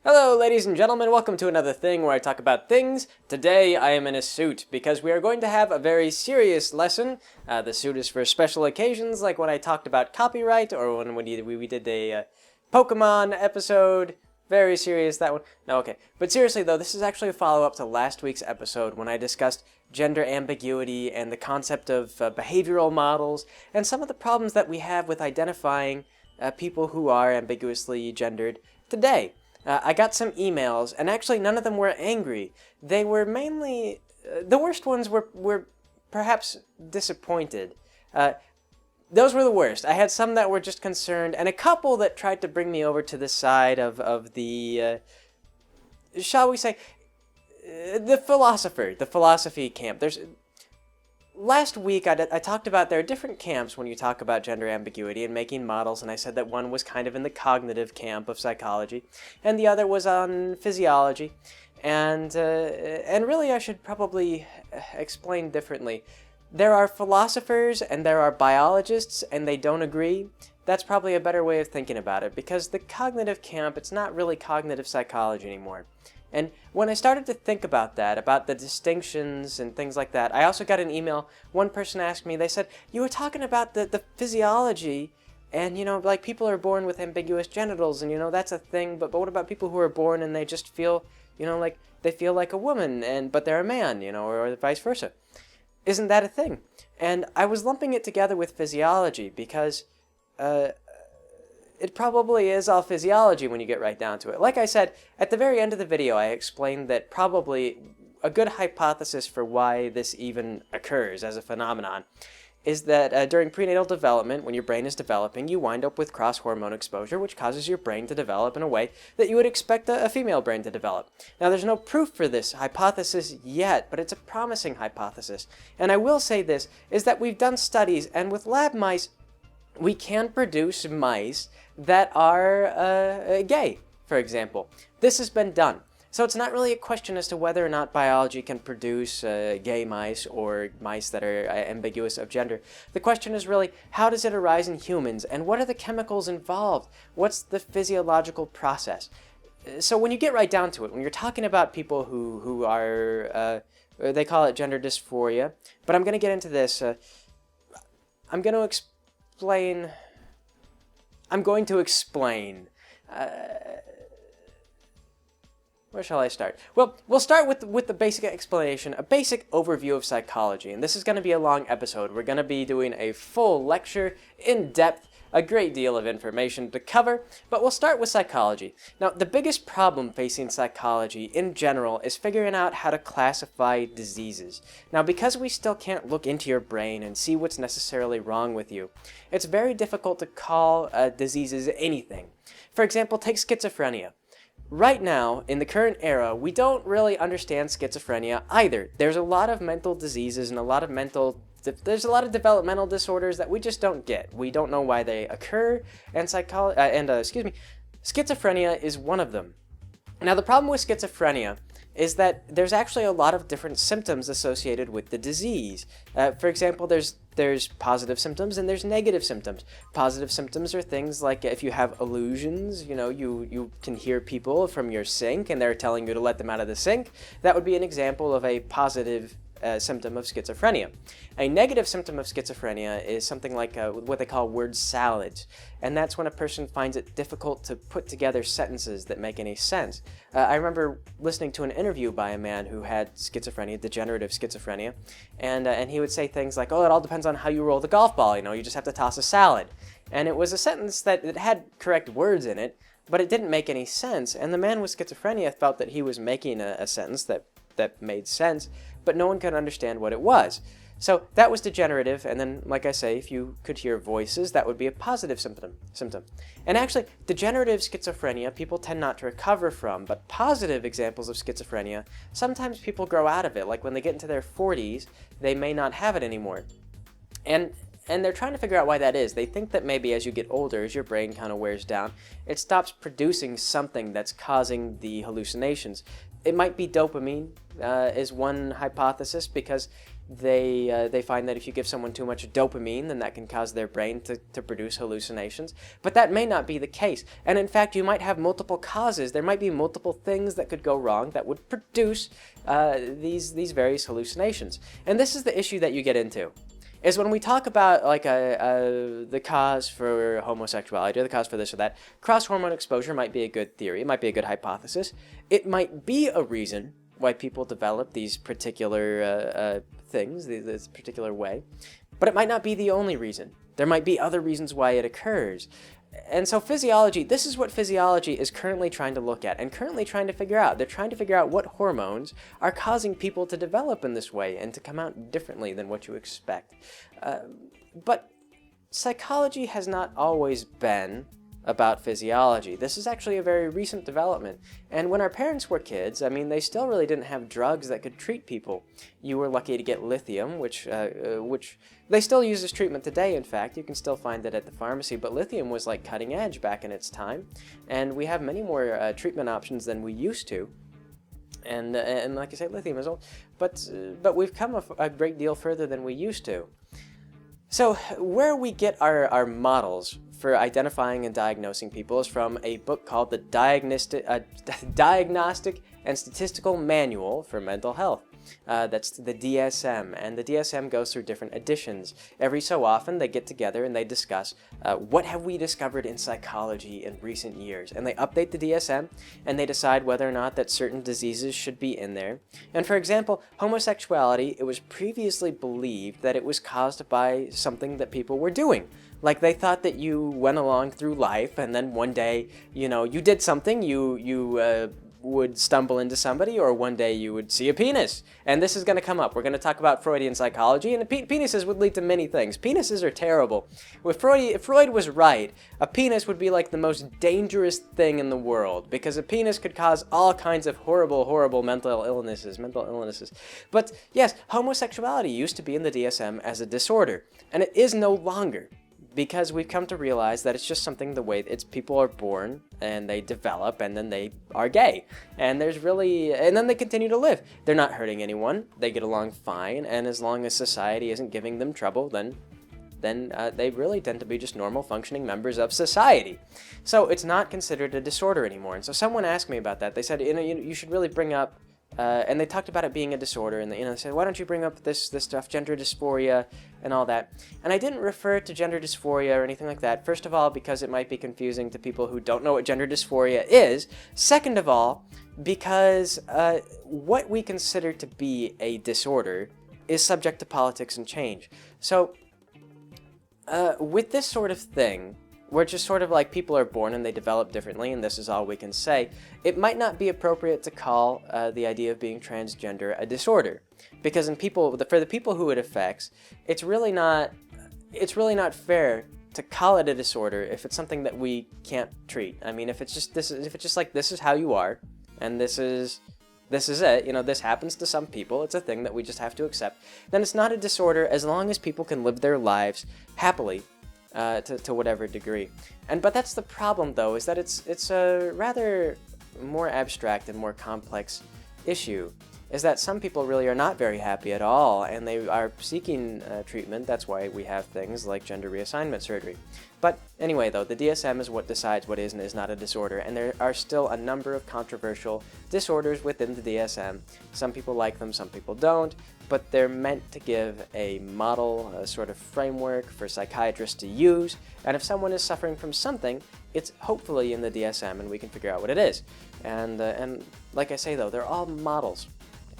Hello, ladies and gentlemen. Welcome to another thing where I talk about things. Today, I am in a suit because we are going to have a very serious lesson. The suit is for special occasions, like when I talked about copyright, or when we did a Pokemon episode. Very serious, that one. No, okay. But seriously, though, this is actually a follow-up to last week's episode when I discussed gender ambiguity and the concept of behavioral models and some of the problems that we have with identifying people who are ambiguously gendered today. I got some emails, and actually none of them were angry. They were mainly... the worst ones were perhaps disappointed. Those were the worst. I had some that were just concerned, and a couple that tried to bring me over to the side of the... shall we say... the philosophy camp. Last week, I talked about there are different camps when you talk about gender ambiguity and making models, and I said that one was kind of in the cognitive camp of psychology, and the other was on physiology, and really I should probably explain differently. There are philosophers and there are biologists, and they don't agree. That's probably a better way of thinking about it, because the cognitive camp, it's not really cognitive psychology anymore. And when I started to think about that, about the distinctions and things like that, I also got an email. One person asked me, they said, you were talking about the physiology, and, like people are born with ambiguous genitals, and, that's a thing, but what about people who are born and they just feel, like they feel like a woman, but they're a man, or vice versa? Isn't that a thing? And I was lumping it together with physiology because... it probably is all physiology when you get right down to it. Like I said, at the very end of the video, I explained that probably a good hypothesis for why this even occurs as a phenomenon is that during prenatal development, when your brain is developing, you wind up with cross-hormone exposure, which causes your brain to develop in a way that you would expect a female brain to develop. Now, there's no proof for this hypothesis yet, but it's a promising hypothesis. And I will say this, is that we've done studies, and with lab mice, we can produce mice that are gay, for example. This has been done. So it's not really a question as to whether or not biology can produce gay mice or mice that are ambiguous of gender. The question is really, how does it arise in humans, and what are the chemicals involved? What's the physiological process? So when you get right down to it, when you're talking about people who are, they call it gender dysphoria, but I'm going to get into this. I'm going to explain... where shall I start? Well, we'll start with the basic explanation, a basic overview of psychology. And this is going to be a long episode. We're going to be doing a full lecture, in depth, a great deal of information to cover, but we'll start with psychology. Now, the biggest problem facing psychology in general is figuring out how to classify diseases. Now, because we still can't look into your brain and see what's necessarily wrong with you, it's very difficult to call diseases anything. For example, take schizophrenia. Right now, in the current era, we don't really understand schizophrenia either. There's a lot of mental diseases and there's a lot of developmental disorders that we just don't get. We don't know why they occur, and schizophrenia is one of them. Now, the problem with schizophrenia is that there's actually a lot of different symptoms associated with the disease. For example, there's positive symptoms and there's negative symptoms. Positive symptoms are things like if you have illusions, you can hear people from your sink and they're telling you to let them out of the sink. That would be an example of a positive symptom of schizophrenia. A negative symptom of schizophrenia is something like what they call word salads, and that's when a person finds it difficult to put together sentences that make any sense. I remember listening to an interview by a man who had schizophrenia, degenerative schizophrenia, and he would say things like, "Oh, it all depends on how you roll the golf ball. You just have to toss a salad," and it was a sentence that it had correct words in it, but it didn't make any sense. And the man with schizophrenia felt that he was making a sentence that made sense, but no one could understand what it was. So that was degenerative, and then, like I say, if you could hear voices, that would be a positive symptom. And actually, degenerative schizophrenia, people tend not to recover from, but positive examples of schizophrenia, sometimes people grow out of it. Like when they get into their 40s, they may not have it anymore. And they're trying to figure out why that is. They think that maybe as you get older, as your brain kind of wears down, it stops producing something that's causing the hallucinations. It might be dopamine, is one hypothesis, because they find that if you give someone too much dopamine, then that can cause their brain to produce hallucinations. But that may not be the case. And in fact, you might have multiple causes. There might be multiple things that could go wrong that would produce these various hallucinations. And this is the issue that you get into. Is when we talk about like the cause for homosexuality or the cause for this or that, cross-hormone exposure might be a good theory. It might be a good hypothesis. It might be a reason why people develop these particular things, this particular way. But it might not be the only reason. There might be other reasons why it occurs. And so physiology, this is what physiology is currently trying to look at and currently trying to figure out. They're trying to figure out what hormones are causing people to develop in this way and to come out differently than what you expect. But psychology has not always been about physiology. This is actually a very recent development. And when our parents were kids, I mean, they still really didn't have drugs that could treat people. You were lucky to get lithium, which they still use as treatment today, in fact. You can still find it at the pharmacy, but lithium was like cutting edge back in its time. And we have many more treatment options than we used to. And like I say, lithium is old, but we've come a great deal further than we used to. So where we get our models for identifying and diagnosing people is from a book called the Diagnostic and Statistical Manual for Mental Health. That's the DSM, and the DSM goes through different editions. Every so often they get together and they discuss what have we discovered in psychology in recent years, and they update the DSM and they decide whether or not that certain diseases should be in there. And for example, homosexuality, it was previously believed that it was caused by something that people were doing. Like they thought that you went along through life and then one day, you know, you did something, you would stumble into somebody, or one day you would see a penis. And this is going to come up. We're going to talk about Freudian psychology, and penises would lead to many things. Penises are terrible. If Freud was right, a penis would be like the most dangerous thing in the world, because a penis could cause all kinds of horrible mental illnesses. But yes, homosexuality used to be in the DSM as a disorder, and it is no longer. Because we've come to realize that it's just something the way people are born and they develop and then they are gay. And then they continue to live. They're not hurting anyone. They get along fine. And as long as society isn't giving them trouble, then they really tend to be just normal functioning members of society. So it's not considered a disorder anymore. And so someone asked me about that. They said, you should really bring up, and they talked about it being a disorder, and they said, why don't you bring up this stuff, gender dysphoria and all that. And I didn't refer to gender dysphoria or anything like that. First of all, because it might be confusing to people who don't know what gender dysphoria is. Second of all, because what we consider to be a disorder is subject to politics and change. So with this sort of thing, we're just sort of like people are born and they develop differently, and this is all we can say. It might not be appropriate to call the idea of being transgender a disorder, because for the people who it affects, it's really not fair to call it a disorder if it's something that we can't treat. I mean, if it's just like this is how you are, and this is it, this happens to some people, it's a thing that we just have to accept, then it's not a disorder as long as people can live their lives happily. To whatever degree. But that's the problem, though, is that it's a rather more abstract and more complex issue, is that some people really are not very happy at all, and they are seeking treatment. That's why we have things like gender reassignment surgery. But anyway, though, the DSM is what decides what is and is not a disorder, and there are still a number of controversial disorders within the DSM. Some people like them, some people don't, but they're meant to give a model, a sort of framework for psychiatrists to use, and if someone is suffering from something, it's hopefully in the DSM and we can figure out what it is. And like I say, though, they're all models.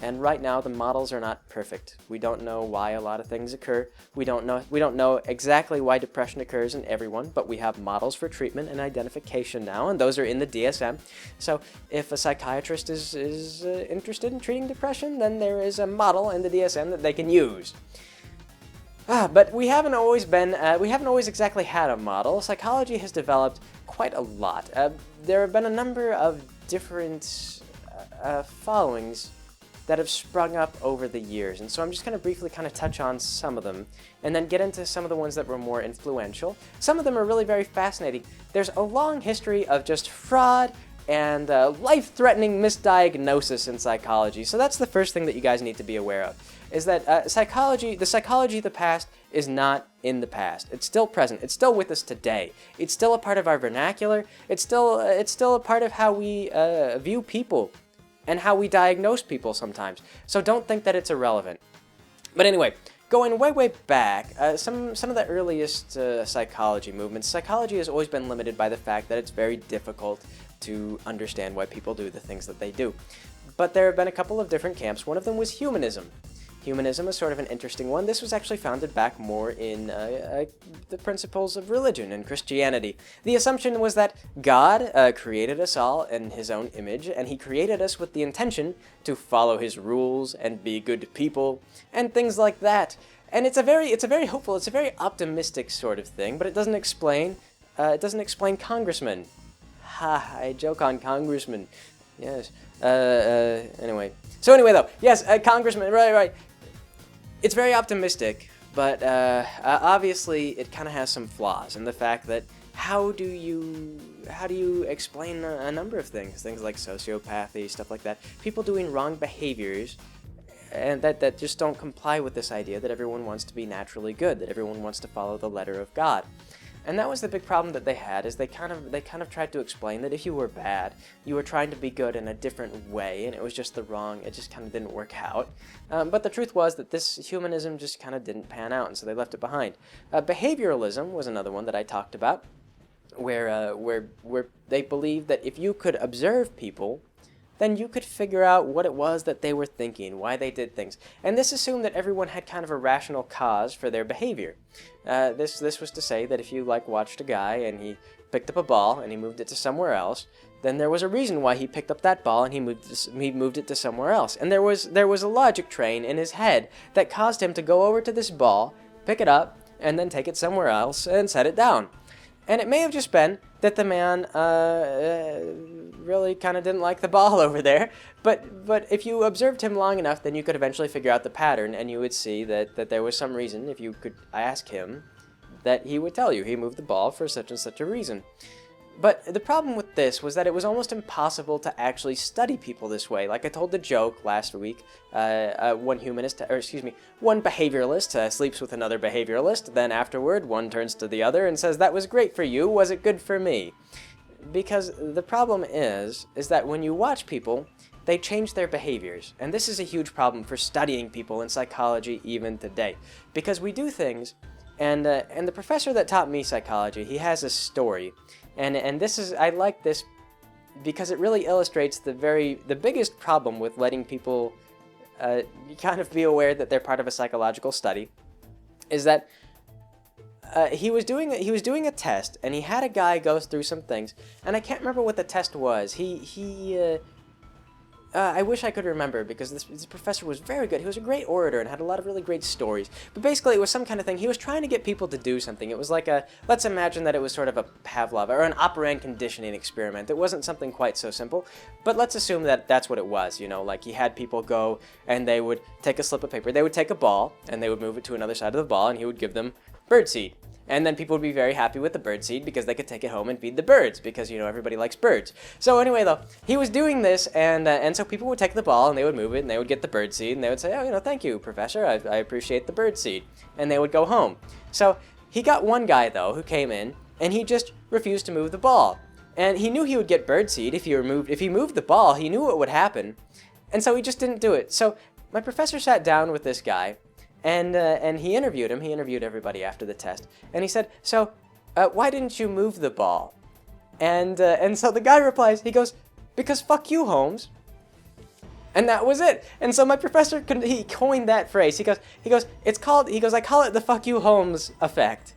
And right now, the models are not perfect. We don't know why a lot of things occur. We don't know exactly why depression occurs in everyone, but we have models for treatment and identification now, and those are in the DSM. So if a psychiatrist is interested in treating depression, then there is a model in the DSM that they can use. But we haven't always exactly had a model. Psychology has developed quite a lot. There have been a number of different followings that have sprung up over the years. And so I'm just going to briefly kind of touch on some of them and then get into some of the ones that were more influential. Some of them are really very fascinating. There's a long history of just fraud and life-threatening misdiagnosis in psychology. So that's the first thing that you guys need to be aware of, is that the psychology of the past is not in the past. It's still present. It's still with us today. It's still a part of our vernacular. It's still a part of how we view people and how we diagnose people sometimes. So don't think that it's irrelevant. But anyway, going way back, some of the earliest psychology movements, psychology has always been limited by the fact that it's very difficult to understand why people do the things that they do. But there have been a couple of different camps. One of them was humanism. Humanism is sort of an interesting one. This was actually founded back more in the principles of religion and Christianity. The assumption was that God created us all in his own image, and he created us with the intention to follow his rules and be good people and things like that. And it's a very hopeful, it's a very optimistic sort of thing, but it doesn't explain congressmen. Ha, I joke on congressmen. Yes. Anyway. So anyway, though, yes, congressman, right. It's very optimistic, but obviously it kind of has some flaws in the fact that how do you explain a number of things like sociopathy, stuff like that, people doing wrong behaviors, and that just don't comply with this idea that everyone wants to be naturally good, that everyone wants to follow the letter of God. And that was the big problem that they had, is they kind of tried to explain that if you were bad, you were trying to be good in a different way, and it was just it just kind of didn't work out. But the truth was that this humanism just kind of didn't pan out, and so they left it behind. Behavioralism was another one that I talked about, where they believed that if you could observe people, then you could figure out what it was that they were thinking, why they did things. And this assumed that everyone had kind of a rational cause for their behavior. This was to say that if you watched a guy and he picked up a ball and he moved it to somewhere else, then there was a reason why he picked up that ball and he moved it to somewhere else. And there was a logic train in his head that caused him to go over to this ball, pick it up, and then take it somewhere else and set it down. And it may have just been that the man really kind of didn't like the ball over there, but if you observed him long enough, then you could eventually figure out the pattern, and you would see that there was some reason, if you could ask him, that he would tell you he moved the ball for such and such a reason. But the problem with this was that it was almost impossible to actually study people this way. Like I told the joke last week, one behavioralist sleeps with another behavioralist, then afterward one turns to the other and says, "That was great for you, was it good for me?" Because the problem is that when you watch people, they change their behaviors. And this is a huge problem for studying people in psychology even today. Because we do things, and the professor that taught me psychology, he has a story. And I like this because it really illustrates the biggest problem with letting people kind of be aware that they're part of a psychological study, is that he was doing a test, and he had a guy go through some things, and I can't remember what the test was. I wish I could remember, because this professor was very good. He was a great orator and had a lot of really great stories. But basically, it was some kind of thing. He was trying to get people to do something. It was like let's imagine that it was sort of a Pavlov or an operant conditioning experiment. It wasn't something quite so simple, but let's assume that that's what it was. Like he had people go and they would take a slip of paper. They would take a ball and they would move it to another side of the ball, and he would give them birdseed. And then people would be very happy with the birdseed because they could take it home and feed the birds, because, everybody likes birds. So anyway, though, he was doing this, and so people would take the ball and they would move it and they would get the birdseed and they would say, "Oh, thank you, Professor, I appreciate the birdseed." And they would go home. So he got one guy, though, who came in and he just refused to move the ball. And he knew he would get birdseed if he moved the ball. He knew what would happen. And so he just didn't do it. So my professor sat down with this guy, and he interviewed him. He interviewed everybody after the test, and he said, "So, why didn't you move the ball?" And so the guy replies, he goes, "Because fuck you, Holmes." And that was it. And so my professor, he coined that phrase. He goes, "I call it the fuck you, Holmes effect."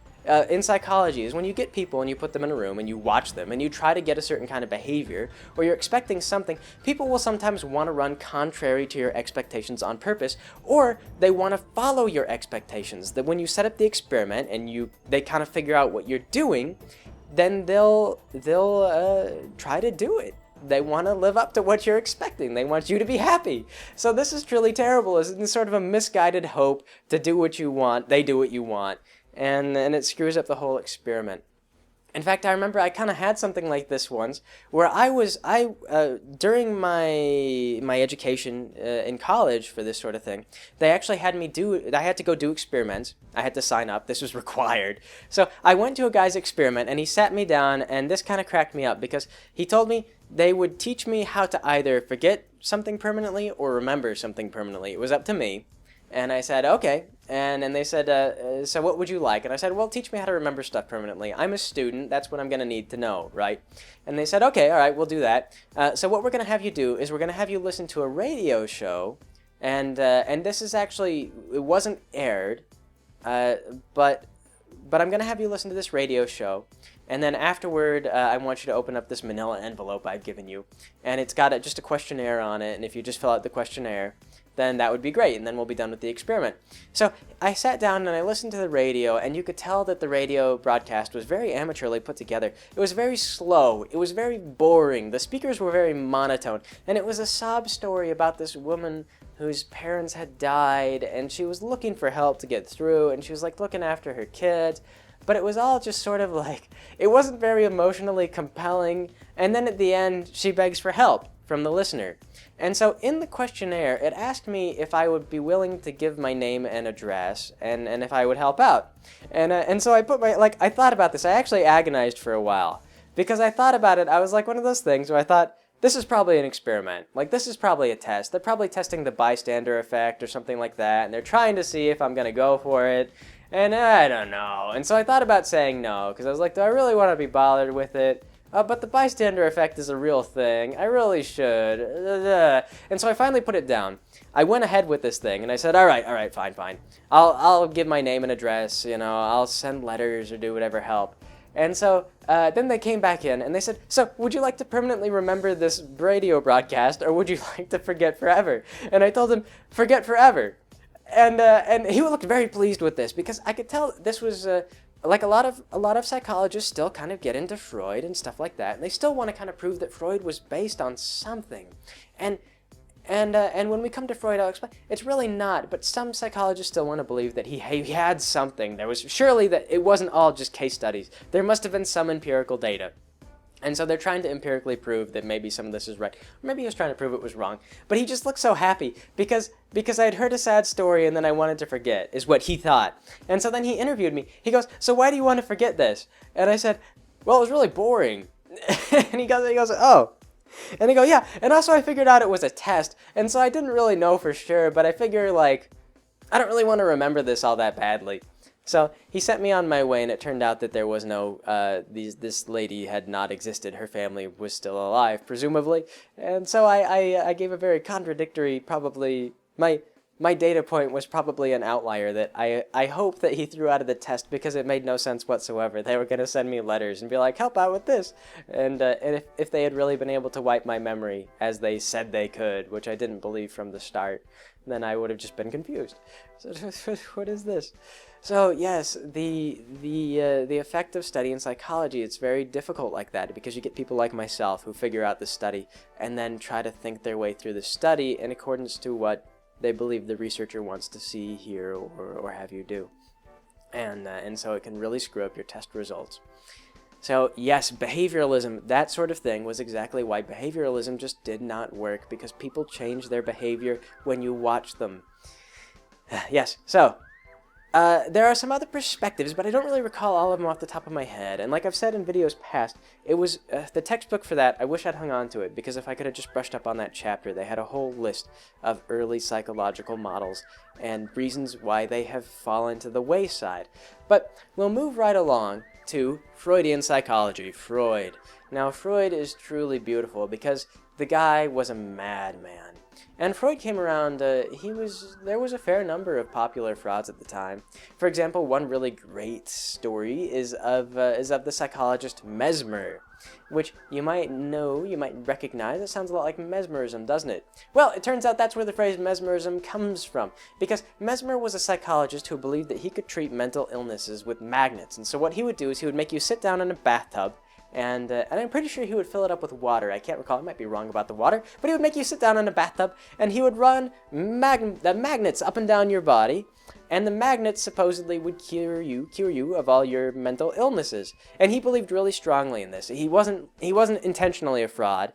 In psychology, is when you get people and you put them in a room and you watch them and you try to get a certain kind of behavior, or you're expecting something, people will sometimes want to run contrary to your expectations on purpose, or they want to follow your expectations. That when you set up the experiment and they kind of figure out what you're doing, then they'll try to do it. They want to live up to what you're expecting. They want you to be happy. So this is truly terrible. It's sort of a misguided hope to do what you want. They do what you want. And it screws up the whole experiment. In fact, I remember I kind of had something like this once, where during my education in college for this sort of thing, they actually had me I had to go do experiments. I had to sign up. This was required. So I went to a guy's experiment, and he sat me down, and this kind of cracked me up, because he told me they would teach me how to either forget something permanently or remember something permanently. It was up to me. And I said, okay. And then they said, so what would you like? And I said, well, teach me how to remember stuff permanently. I'm a student. That's what I'm going to need to know, right? And they said, okay, all right, we'll do that. So what we're going to have you do is we're going to have you listen to a radio show. And this is actually, it wasn't aired, but I'm going to have you listen to this radio show. And then afterward, I want you to open up this manila envelope I've given you. And it's got just a questionnaire on it. And if you just fill out the questionnaire, then that would be great, and then we'll be done with the experiment. So I sat down and I listened to the radio, and you could tell that the radio broadcast was very amateurly put together. It was very slow. It was very boring. The speakers were very monotone, and it was a sob story about this woman whose parents had died, and she was looking for help to get through, and she was like looking after her kids. But it was all just sort of like, it wasn't very emotionally compelling, and then at the end, she begs for help from the listener. And so in the questionnaire, it asked me if I would be willing to give my name and address, and if I would help out. And so I put I thought about this. I actually agonized for a while, because I thought about it. I was like one of those things where I thought, this is probably an experiment. Like, this is probably a test. They're probably testing the bystander effect or something like that, and they're trying to see if I'm going to go for it. And I don't know. And so I thought about saying no, because I was like, do I really want to be bothered with it? But the bystander effect is a real thing. I really should. And so I finally put it down. I went ahead with this thing, and I said, all right, fine. I'll give my name and address, I'll send letters or do whatever help. And so then they came back in, and they said, so would you like to permanently remember this radio broadcast, or would you like to forget forever? And I told him, forget forever. And he looked very pleased with this, because I could tell this was... like a lot of psychologists still kind of get into Freud and stuff like that, and they still want to kind of prove that Freud was based on something, and when we come to Freud, I'll explain it's really not. But some psychologists still want to believe that he had something. There was surely that it wasn't all just case studies. There must have been some empirical data. And so they're trying to empirically prove that maybe some of this is right. Or maybe he was trying to prove it was wrong. But he just looked so happy because I had heard a sad story and then I wanted to forget, is what he thought. And so then he interviewed me. He goes, so why do you want to forget this? And I said, well, it was really boring. And he goes, oh. And I go, yeah. And also I figured out it was a test. And so I didn't really know for sure, but I figure, I don't really want to remember this all that badly. So he sent me on my way, and it turned out that there was no, this lady had not existed. Her family was still alive, presumably. And so I gave a very contradictory, probably, my data point was probably an outlier that I hope that he threw out of the test because it made no sense whatsoever. They were going to send me letters and be like, help out with this. And if they had really been able to wipe my memory, as they said they could, which I didn't believe from the start, then I would have just been confused. So what is this? So yes, the effect of study in psychology, it's very difficult like that because you get people like myself who figure out the study and then try to think their way through the study in accordance to what they believe the researcher wants to see, hear, or have you do. And so it can really screw up your test results. So yes, behavioralism, that sort of thing, was exactly why behavioralism just did not work, because people change their behavior when you watch them. Yes, so there are some other perspectives, but I don't really recall all of them off the top of my head. And like I've said in videos past, it was the textbook for that. I wish I'd hung on to it, because if I could have just brushed up on that chapter, they had a whole list of early psychological models and reasons why they have fallen to the wayside. But we'll move right along to Freudian psychology, Freud. Now, Freud is truly beautiful because the guy was a madman. And Freud came around, there was a fair number of popular frauds at the time. For example, one really great story is of the psychologist Mesmer, which you might know, you might recognize. It sounds a lot like mesmerism, doesn't it? Well, it turns out that's where the phrase mesmerism comes from, because Mesmer was a psychologist who believed that he could treat mental illnesses with magnets. And so what he would do is he would make you sit down in a bathtub, and I'm pretty sure he would fill it up with water. I can't recall, I might be wrong about the water, but he would make you sit down in a bathtub, and he would run the magnets up and down your body, and the magnets supposedly would cure you of all your mental illnesses. And he believed really strongly in this. He wasn't intentionally a fraud.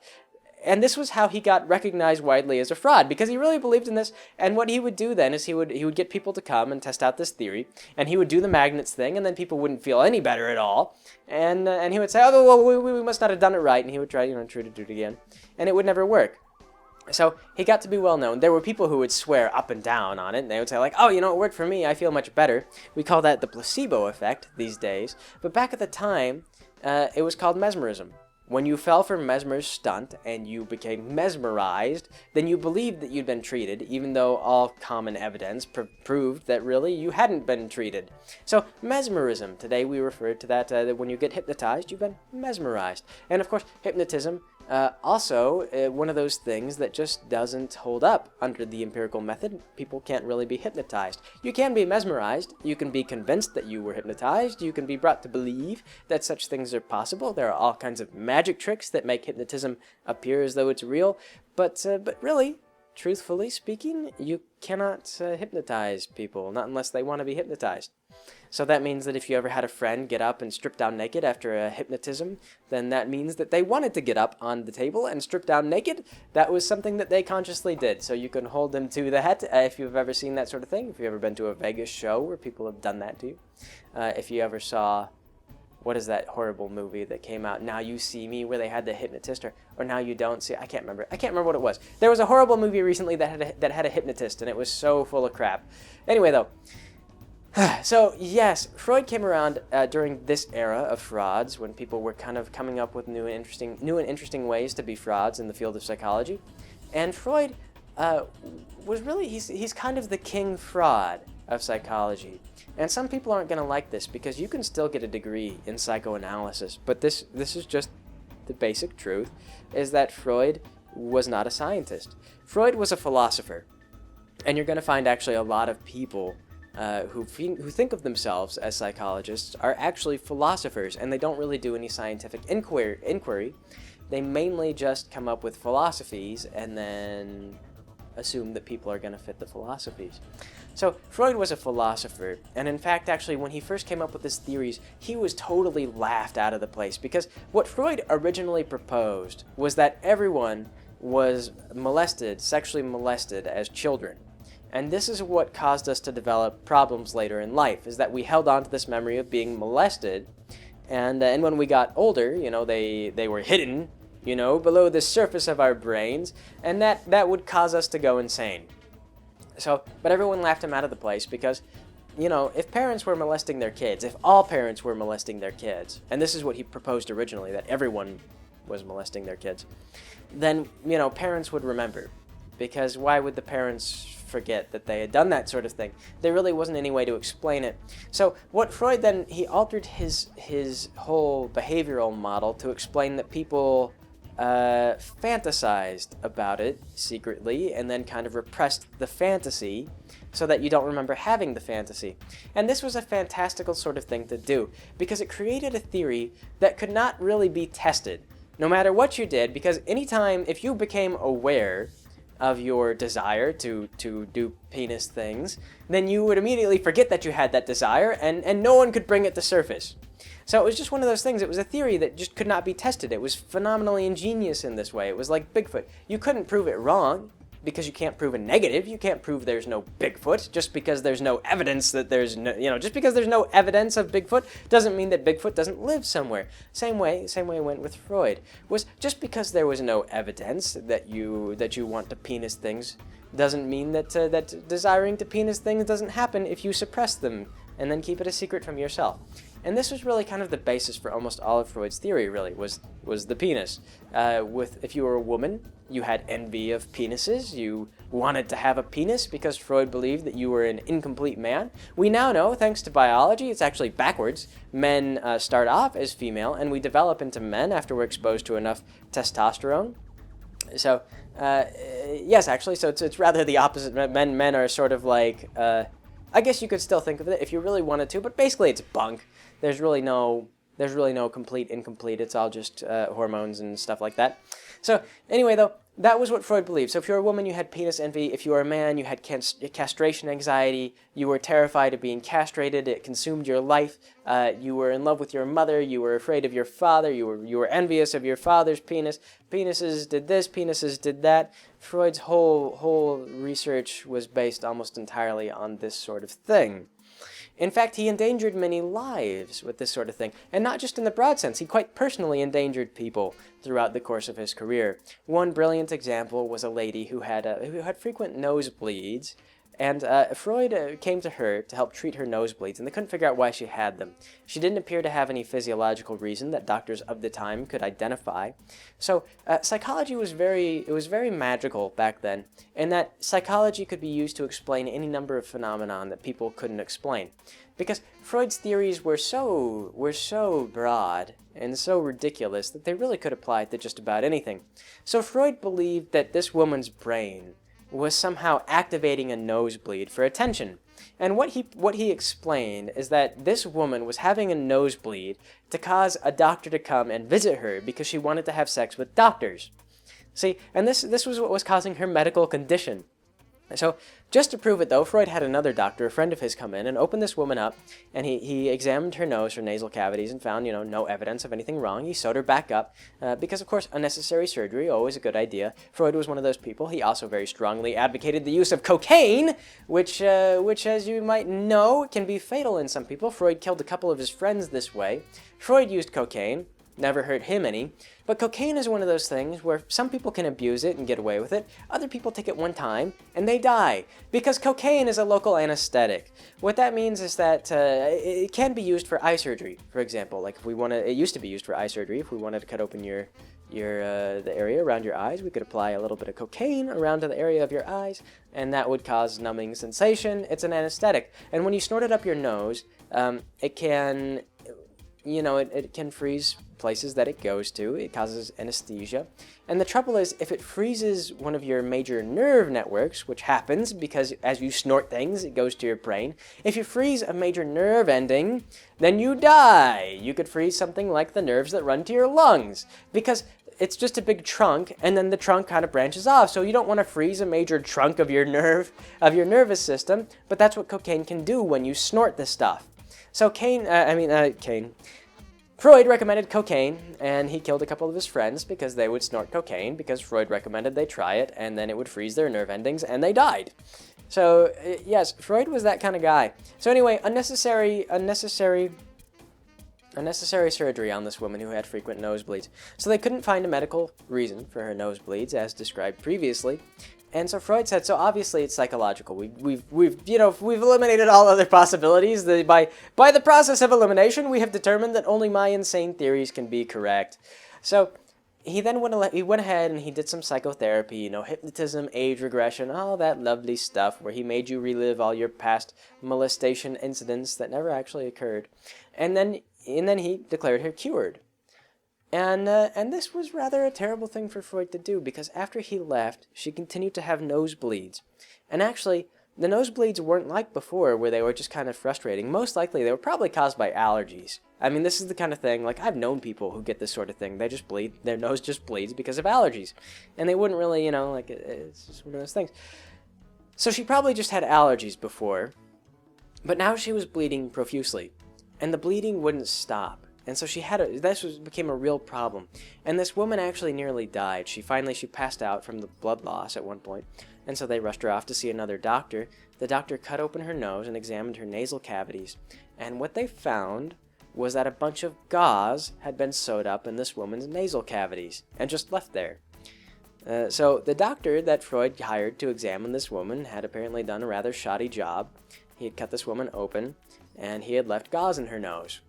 And this was how he got recognized widely as a fraud, because he really believed in this. And what he would do then is he would get people to come and test out this theory, and he would do the magnets thing, and then people wouldn't feel any better at all. And he would say, oh, well, we must not have done it right, and he would try, to do it again, and it would never work. So he got to be well known. There were people who would swear up and down on it, and they would say like, oh, it worked for me, I feel much better. We call that the placebo effect these days. But back at the time, it was called mesmerism. When you fell for Mesmer's stunt and you became mesmerized, then you believed that you'd been treated, even though all common evidence proved that really you hadn't been treated. So mesmerism, today we refer to that when you get hypnotized, you've been mesmerized. And of course, hypnotism, also one of those things that just doesn't hold up under the empirical method. People can't really be hypnotized. You can be mesmerized, you can be convinced that you were hypnotized, you can be brought to believe that such things are possible. There are all kinds of magic tricks that make hypnotism appear as though it's real, but really, truthfully speaking, you cannot hypnotize people, not unless they want to be hypnotized. So that means that if you ever had a friend get up and strip down naked after a hypnotism, then that means that they wanted to get up on the table and strip down naked. That was something that they consciously did. So you can hold them to that if you've ever seen that sort of thing. If you've ever been to a Vegas show where people have done that to you. If you ever saw, what is that horrible movie that came out, Now You See Me, where they had the hypnotist, or Now You Don't See, I can't remember what it was. There was a horrible movie recently that had a hypnotist, and it was so full of crap. Anyway, though, so, yes, Freud came around during this era of frauds, when people were kind of coming up with new and interesting ways to be frauds in the field of psychology. And Freud was really, he's kind of the king fraud of psychology. And some people aren't going to like this, because you can still get a degree in psychoanalysis, but this is just the basic truth, is that Freud was not a scientist. Freud was a philosopher. And you're going to find actually a lot of people who think of themselves as psychologists are actually philosophers, and they don't really do any scientific inquiry. They mainly just come up with philosophies and then assume that people are going to fit the philosophies. So Freud was a philosopher, and in fact, actually, when he first came up with his theories, he was totally laughed out of the place, because what Freud originally proposed was that everyone was sexually molested as children. And this is what caused us to develop problems later in life, is that we held on to this memory of being molested, and when we got older, they were hidden, below the surface of our brains, and that would cause us to go insane. So, but everyone laughed him out of the place, because, if parents were molesting their kids, if all parents were molesting their kids, and this is what he proposed originally, that everyone was molesting their kids, then, parents would remember. Because why would the parents forget that they had done that sort of thing? There really wasn't any way to explain it. So what Freud then, he altered his whole behavioral model to explain that people fantasized about it secretly, and then kind of repressed the fantasy so that you don't remember having the fantasy. And this was a fantastical sort of thing to do, because it created a theory that could not really be tested, no matter what you did, because anytime, if you became aware of your desire to do penis things, then you would immediately forget that you had that desire, and no one could bring it to surface. So it was just one of those things. It was a theory that just could not be tested. It was phenomenally ingenious in this way. It was like Bigfoot. You couldn't prove it wrong, because you can't prove a negative. You can't prove there's no Bigfoot just because there's no evidence that there's no, just because there's no evidence of Bigfoot doesn't mean that Bigfoot doesn't live somewhere. Same way it went with Freud. Was just because there was no evidence that you want to penis things doesn't mean that that desiring to penis things doesn't happen if you suppress them and then keep it a secret from yourself. And this was really kind of the basis for almost all of Freud's theory, really, was the penis. If you were a woman, you had envy of penises. You wanted to have a penis because Freud believed that you were an incomplete man. We now know, thanks to biology, it's actually backwards. Men start off as female, and we develop into men after we're exposed to enough testosterone. So, yes, actually, so it's rather the opposite. Men are sort of like, I guess you could still think of it if you really wanted to, but basically it's bunk. There's really no There's really no complete, incomplete. It's all just hormones and stuff like that. So anyway, though, that was what Freud believed. So if you're a woman, you had penis envy. If you were a man, you had castration anxiety. You were terrified of being castrated. It consumed your life. You were in love with your mother. You were afraid of your father. You were envious of your father's penis. Penises did this. Penises did that. Freud's whole research was based almost entirely on this sort of thing. In fact, he endangered many lives with this sort of thing, and not just in the broad sense. He quite personally endangered people throughout the course of his career. One brilliant example was a lady who had frequent nosebleeds, and Freud came to her to help treat her nosebleeds, and they couldn't figure out why she had them. She didn't appear to have any physiological reason that doctors of the time could identify. So psychology was very magical back then, in that psychology could be used to explain any number of phenomena that people couldn't explain. Because Freud's theories were so broad and so ridiculous that they really could apply to just about anything. So Freud believed that this woman's brain was somehow activating a nosebleed for attention. And what he explained is that this woman was having a nosebleed to cause a doctor to come and visit her because she wanted to have sex with doctors. See, and this was what was causing her medical condition. So, just to prove it though, Freud had another doctor, a friend of his, come in and open this woman up, and he examined her nose, her nasal cavities, and found, no evidence of anything wrong. He sewed her back up, because of course, unnecessary surgery, always a good idea. Freud was one of those people. He also very strongly advocated the use of cocaine, which as you might know, can be fatal in some people. Freud killed a couple of his friends this way. Freud used cocaine. Never hurt him any. But cocaine is one of those things where some people can abuse it and get away with it. Other people take it one time and they die. Because cocaine is a local anesthetic. What that means is that it can be used for eye surgery, for example. Like if we want to, it used to be used for eye surgery. If we wanted to cut open the area around your eyes, we could apply a little bit of cocaine around to the area of your eyes, and that would cause numbing sensation. It's an anesthetic. And when you snort it up your nose, it can freeze places that it goes to. It causes anesthesia. And the trouble is, if it freezes one of your major nerve networks, which happens because as you snort things, it goes to your brain. If you freeze a major nerve ending, then you die. You could freeze something like the nerves that run to your lungs, because it's just a big trunk, and then the trunk kind of branches off. So you don't want to freeze a major trunk of your nervous system, but that's what cocaine can do when you snort this stuff. So Freud recommended cocaine, and he killed a couple of his friends because they would snort cocaine, because Freud recommended they try it, and then it would freeze their nerve endings, and they died. So, yes, Freud was that kind of guy. So anyway, unnecessary surgery on this woman who had frequent nosebleeds. So they couldn't find a medical reason for her nosebleeds, as described previously. And so Freud said, so obviously it's psychological. We've eliminated all other possibilities. By the process of elimination, we have determined that only my insane theories can be correct. So he then went ahead and he did some psychotherapy, hypnotism, age regression, all that lovely stuff where he made you relive all your past molestation incidents that never actually occurred. And then he declared her cured. And this was rather a terrible thing for Freud to do, because after he left, she continued to have nosebleeds. And actually, the nosebleeds weren't like before, where they were just kind of frustrating. Most likely, they were probably caused by allergies. I mean, this is the kind of thing, like, I've known people who get this sort of thing. They just bleed, their nose just bleeds because of allergies. And they wouldn't really, it's just one of those things. So she probably just had allergies before, but now she was bleeding profusely. And the bleeding wouldn't stop. And so became a real problem. And this woman actually nearly died. She passed out from the blood loss at one point. And so they rushed her off to see another doctor. The doctor cut open her nose and examined her nasal cavities. And what they found was that a bunch of gauze had been sewed up in this woman's nasal cavities and just left there. So the doctor that Freud hired to examine this woman had apparently done a rather shoddy job. He had cut this woman open, and he had left gauze in her nose.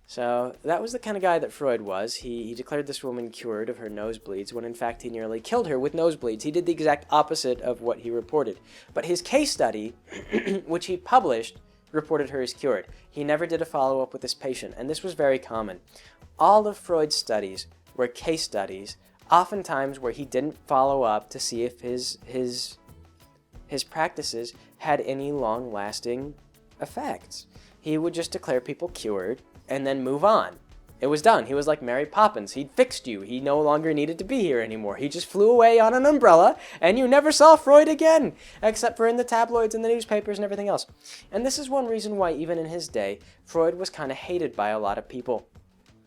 So that was the kind of guy that Freud was. He declared this woman cured of her nosebleeds when in fact he nearly killed her with nosebleeds. He did the exact opposite of what he reported. But his case study, which he published, reported her as cured. He never did a follow-up with this patient, and this was very common. All of Freud's studies were case studies, oftentimes where he didn't follow up to see if his practices had any long-lasting effects. He would just declare people cured and then move on. It was done. He was like Mary Poppins. He'd fixed you. He no longer needed to be here anymore. He just flew away on an umbrella, and you never saw Freud again, except for in the tabloids and the newspapers and everything else. And this is one reason why, even in his day, Freud was kind of hated by a lot of people.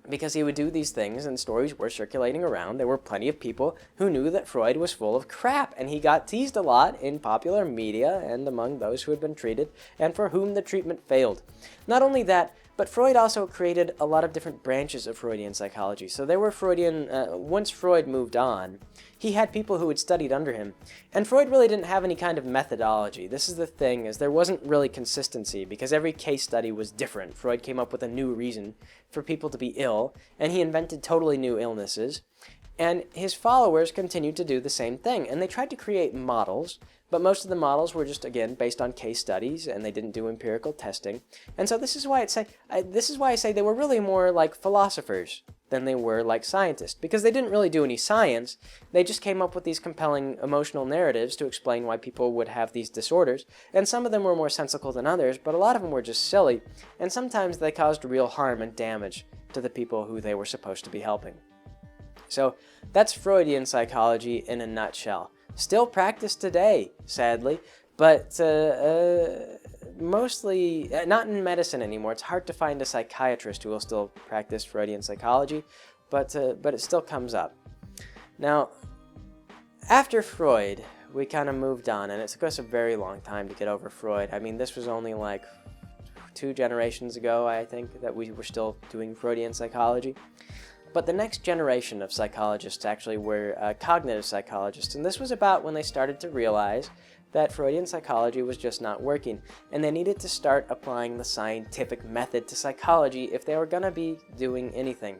Because he would do these things and stories were circulating around. There were plenty of people who knew that Freud was full of crap, and he got teased a lot in popular media and among those who had been treated and for whom the treatment failed. Not only that, but Freud also created a lot of different branches of Freudian psychology. So there were once Freud moved on, he had people who had studied under him. And Freud really didn't have any kind of methodology. This is the thing, is there wasn't really consistency because every case study was different. Freud came up with a new reason for people to be ill, and he invented totally new illnesses. And his followers continued to do the same thing. And they tried to create models, but most of the models were just, again, based on case studies, and they didn't do empirical testing. And so this is why I say they were really more like philosophers than they were like scientists, because they didn't really do any science. They just came up with these compelling emotional narratives to explain why people would have these disorders. And some of them were more sensical than others, but a lot of them were just silly. And sometimes they caused real harm and damage to the people who they were supposed to be helping. So that's Freudian psychology in a nutshell. Still practiced today, sadly, but mostly not in medicine anymore. It's hard to find a psychiatrist who will still practice Freudian psychology, but it still comes up. Now, after Freud, we kind of moved on, and it took us a very long time to get over Freud. I mean, this was only like 2 generations ago, I think, that we were still doing Freudian psychology. But the next generation of psychologists actually were cognitive psychologists, and this was about when they started to realize that Freudian psychology was just not working, and they needed to start applying the scientific method to psychology if they were going to be doing anything.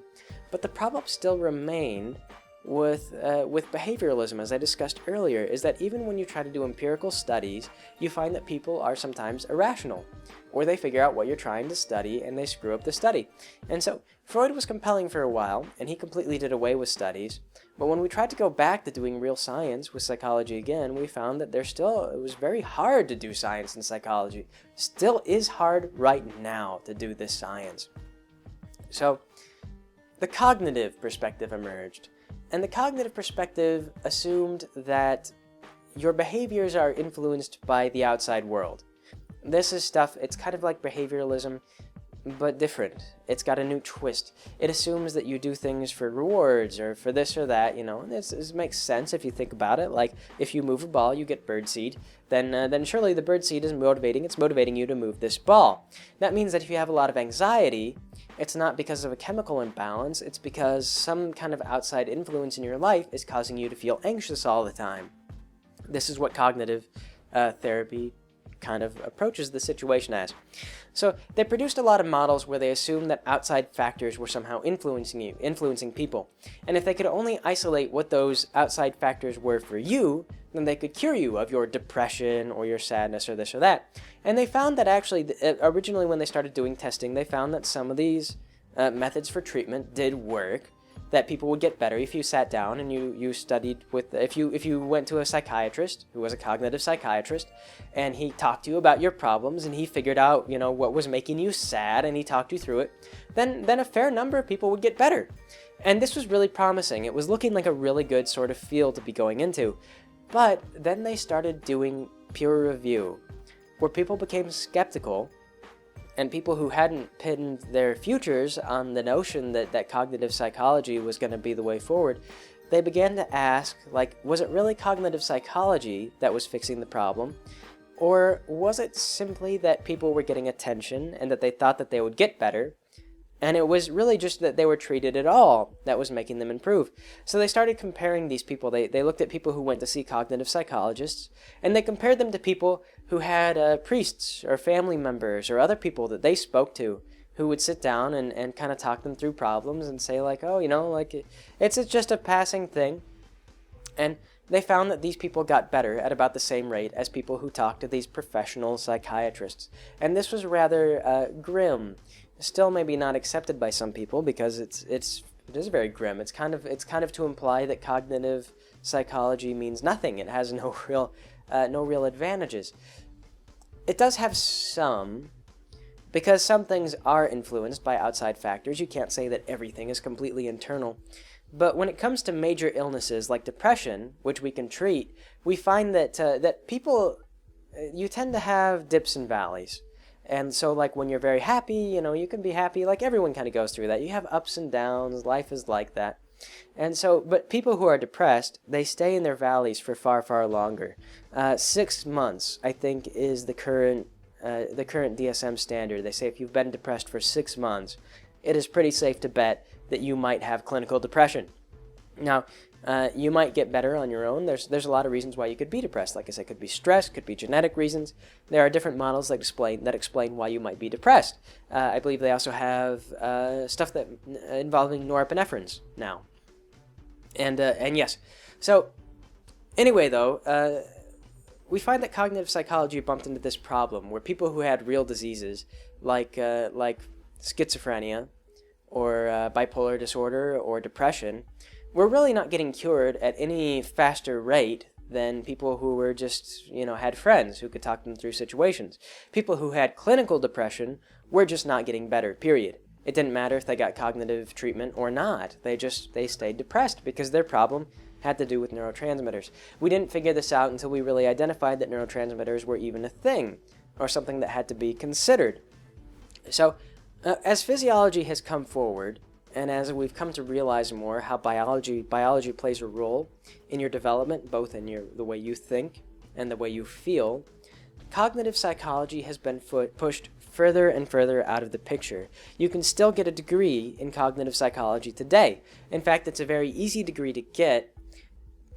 But the problem still remained with behavioralism, as I discussed earlier, is that even when you try to do empirical studies, you find that people are sometimes irrational, or they figure out what you're trying to study and they screw up the study. And so Freud was compelling for a while, and he completely did away with studies, but when we tried to go back to doing real science with psychology again, we found that it was very hard to do science in psychology. Still is hard right now to do this science. So the cognitive perspective emerged. And the cognitive perspective assumed that your behaviors are influenced by the outside world. This is stuff, it's kind of like behavioralism, but different. It's got a new twist. It assumes that you do things for rewards or for this or that, and this makes sense if you think about it. Like, if you move a ball, you get birdseed, then surely the birdseed is motivating. It's motivating you to move this ball. That means that if you have a lot of anxiety, it's not because of a chemical imbalance, it's because some kind of outside influence in your life is causing you to feel anxious all the time. This is what cognitive therapy kind of approaches the situation as. So they produced a lot of models where they assumed that outside factors were somehow influencing people. And if they could only isolate what those outside factors were for you, then they could cure you of your depression or your sadness or this or that. And they found that actually, originally when they started doing testing, they found that some of these methods for treatment did work, that people would get better if you sat down and you studied with, if you went to a psychiatrist who was a cognitive psychiatrist, and he talked to you about your problems and he figured out, what was making you sad and he talked you through it, then a fair number of people would get better. And this was really promising. It was looking like a really good sort of field to be going into. But then they started doing peer review, where people became skeptical, and people who hadn't pinned their futures on the notion that cognitive psychology was going to be the way forward, they began to ask, was it really cognitive psychology that was fixing the problem? Or was it simply that people were getting attention and that they thought that they would get better, and it was really just that they were treated at all that was making them improve? So they started comparing these people. They looked at people who went to see cognitive psychologists, and they compared them to people who had priests or family members or other people that they spoke to who would sit down and kind of talk them through problems and say it's just a passing thing. And they found that these people got better at about the same rate as people who talked to these professional psychiatrists. And this was rather grim. Still maybe not accepted by some people because it is very grim. It's kind of to imply that cognitive psychology means nothing. It has no real advantages. It does have some, because some things are influenced by outside factors. You can't say that everything is completely internal. But when it comes to major illnesses like depression, which we can treat, we find that people, you tend to have dips and valleys. And so, like, when you're very happy, you can be happy. Like, everyone kind of goes through that. You have ups and downs. Life is like that. And so, but people who are depressed, they stay in their valleys for far, far longer. 6 months, I think, is the current DSM standard. They say if you've been depressed for 6 months, it is pretty safe to bet that you might have clinical depression. Now, you might get better on your own. There's a lot of reasons why you could be depressed. Like I said, could be stress, could be genetic reasons. There are different models that explain why you might be depressed. I believe they also have stuff that involving norepinephrines now. And yes. So anyway, though, we find that cognitive psychology bumped into this problem where people who had real diseases like schizophrenia or bipolar disorder or depression were really not getting cured at any faster rate than people who were just, had friends who could talk them through situations. People who had clinical depression were just not getting better, period. It didn't matter if they got cognitive treatment or not. They stayed depressed because their problem had to do with neurotransmitters. We didn't figure this out until we really identified that neurotransmitters were even a thing, or something that had to be considered. So, as physiology has come forward, and as we've come to realize more how biology plays a role in your development, both in the way you think and the way you feel, cognitive psychology has been pushed further and further out of the picture. You can still get a degree in cognitive psychology today. In fact, it's a very easy degree to get,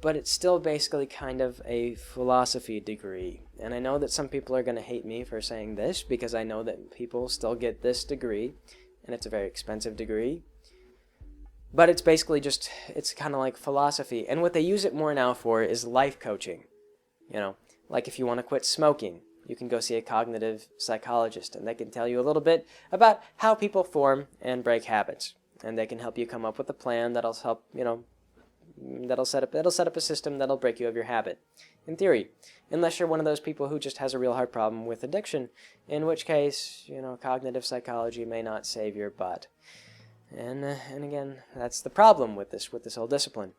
but it's still basically kind of a philosophy degree. And I know that some people are going to hate me for saying this, because I know that people still get this degree, and it's a very expensive degree. But it's basically it's kind of like philosophy. And what they use it more now for is life coaching. Like if you want to quit smoking, you can go see a cognitive psychologist, and they can tell you a little bit about how people form and break habits. And they can help you come up with a plan that'll help, that'll set up a system that'll break you of your habit, in theory. Unless you're one of those people who just has a real hard problem with addiction, in which case, cognitive psychology may not save your butt. And again, that's the problem with this whole discipline.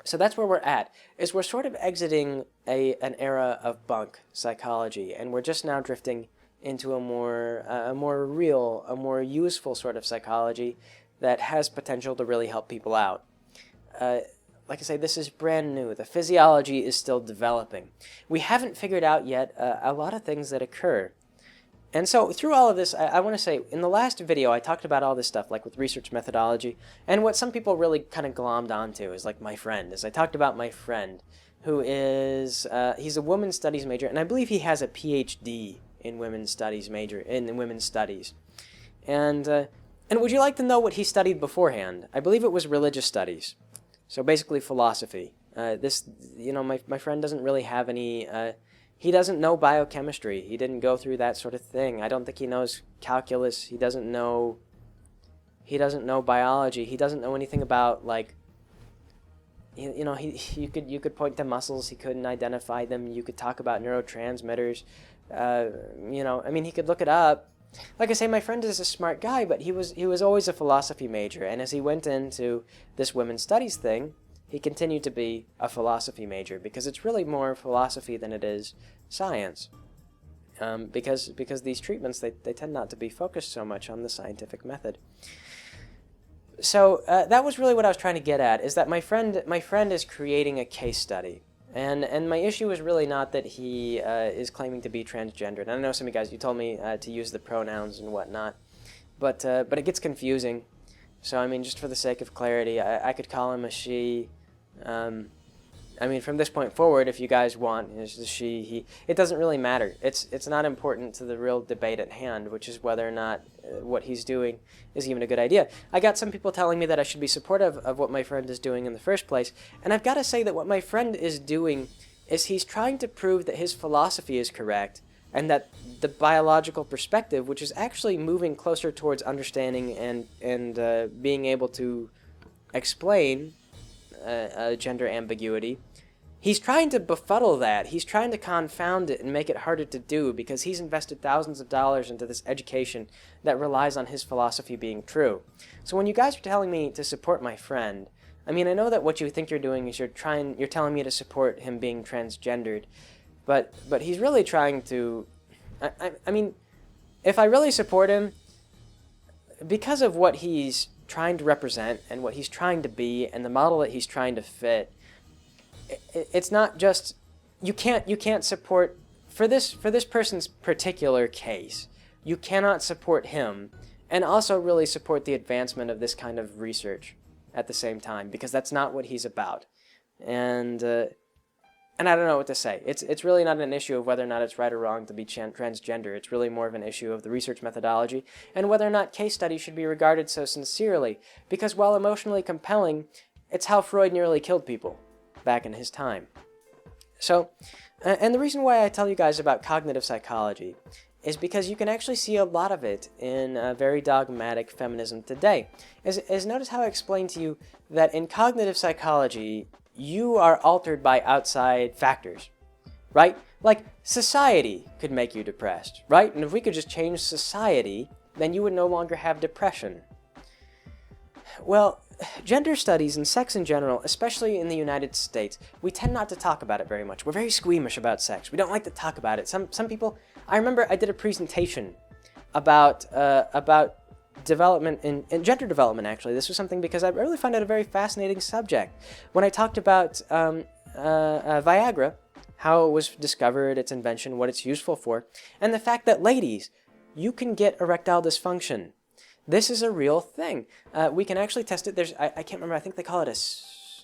So that's where we're at, is we're sort of exiting an era of bunk psychology, and we're just now drifting into a more real, a more useful sort of psychology that has potential to really help people out. Like I say, this is brand new. The physiology is still developing. We haven't figured out yet a lot of things that occur. And so through all of this, I want to say, in the last video, I talked about all this stuff, like with research methodology, and what some people really kind of glommed onto is like my friend, as I talked about my friend, who is, he's a women's studies major, and I believe he has a PhD in women's studies And would you like to know what he studied beforehand? I believe it was religious studies. So basically philosophy. My friend doesn't really have any, he doesn't know biochemistry. He didn't go through that sort of thing. I don't think he knows calculus. He doesn't know biology. He doesn't know anything about, like, you could point to muscles. He couldn't identify them. You could talk about neurotransmitters. He could look it up. Like I say, my friend is a smart guy, but he was always a philosophy major. And as he went into this women's studies thing, he continued to be a philosophy major, because it's really more philosophy than it is science. Because these treatments, they tend not to be focused so much on the scientific method. So that was really what I was trying to get at, is that my friend is creating a case study. And my issue is really not that he is claiming to be transgender. And I know some of you guys, you told me to use the pronouns and whatnot, but it gets confusing. So, just for the sake of clarity, I could call him a she. From this point forward, if you guys want, it's a she, he. It doesn't really matter. It's not important to the real debate at hand, which is whether or not what he's doing is even a good idea. I got some people telling me that I should be supportive of what my friend is doing in the first place, and I've got to say that what my friend is doing is he's trying to prove that his philosophy is correct, and that the biological perspective, which is actually moving closer towards understanding and being able to explain gender ambiguity, he's trying to befuddle that. He's trying to confound it and make it harder to do because he's invested thousands of dollars into this education that relies on his philosophy being true. So when you guys are telling me to support my friend, I mean, I know that what you think you're doing is you're telling me to support him being transgendered, but he's really trying to, I mean, if I really support him, because of what he's trying to represent and what he's trying to be and the model that he's trying to fit, it's not just, you can't support, for this person's particular case, you cannot support him and also really support the advancement of this kind of research at the same time, because that's not what he's about. And I don't know what to say. It's really not an issue of whether or not it's right or wrong to be transgender. It's really more of an issue of the research methodology and whether or not case studies should be regarded so sincerely, because while emotionally compelling, it's how Freud nearly killed people back in his time. So, and the reason why I tell you guys about cognitive psychology is because you can actually see a lot of it in very dogmatic feminism today. As notice how I explained to you that in cognitive psychology, you are altered by outside factors, right? Like society could make you depressed, right? And if we could just change society, then you would no longer have depression. Well, gender studies and sex in general, especially in the United States, we tend not to talk about it very much. We're very squeamish about sex. We don't like to talk about it. Some people, I remember I did a presentation about development in gender development, actually. This was something because I really find it a very fascinating subject. When I talked about Viagra, how it was discovered, its invention, what it's useful for, and the fact that, ladies, you can get erectile dysfunction. This is a real thing. We can actually test it. I can't remember, I think they call it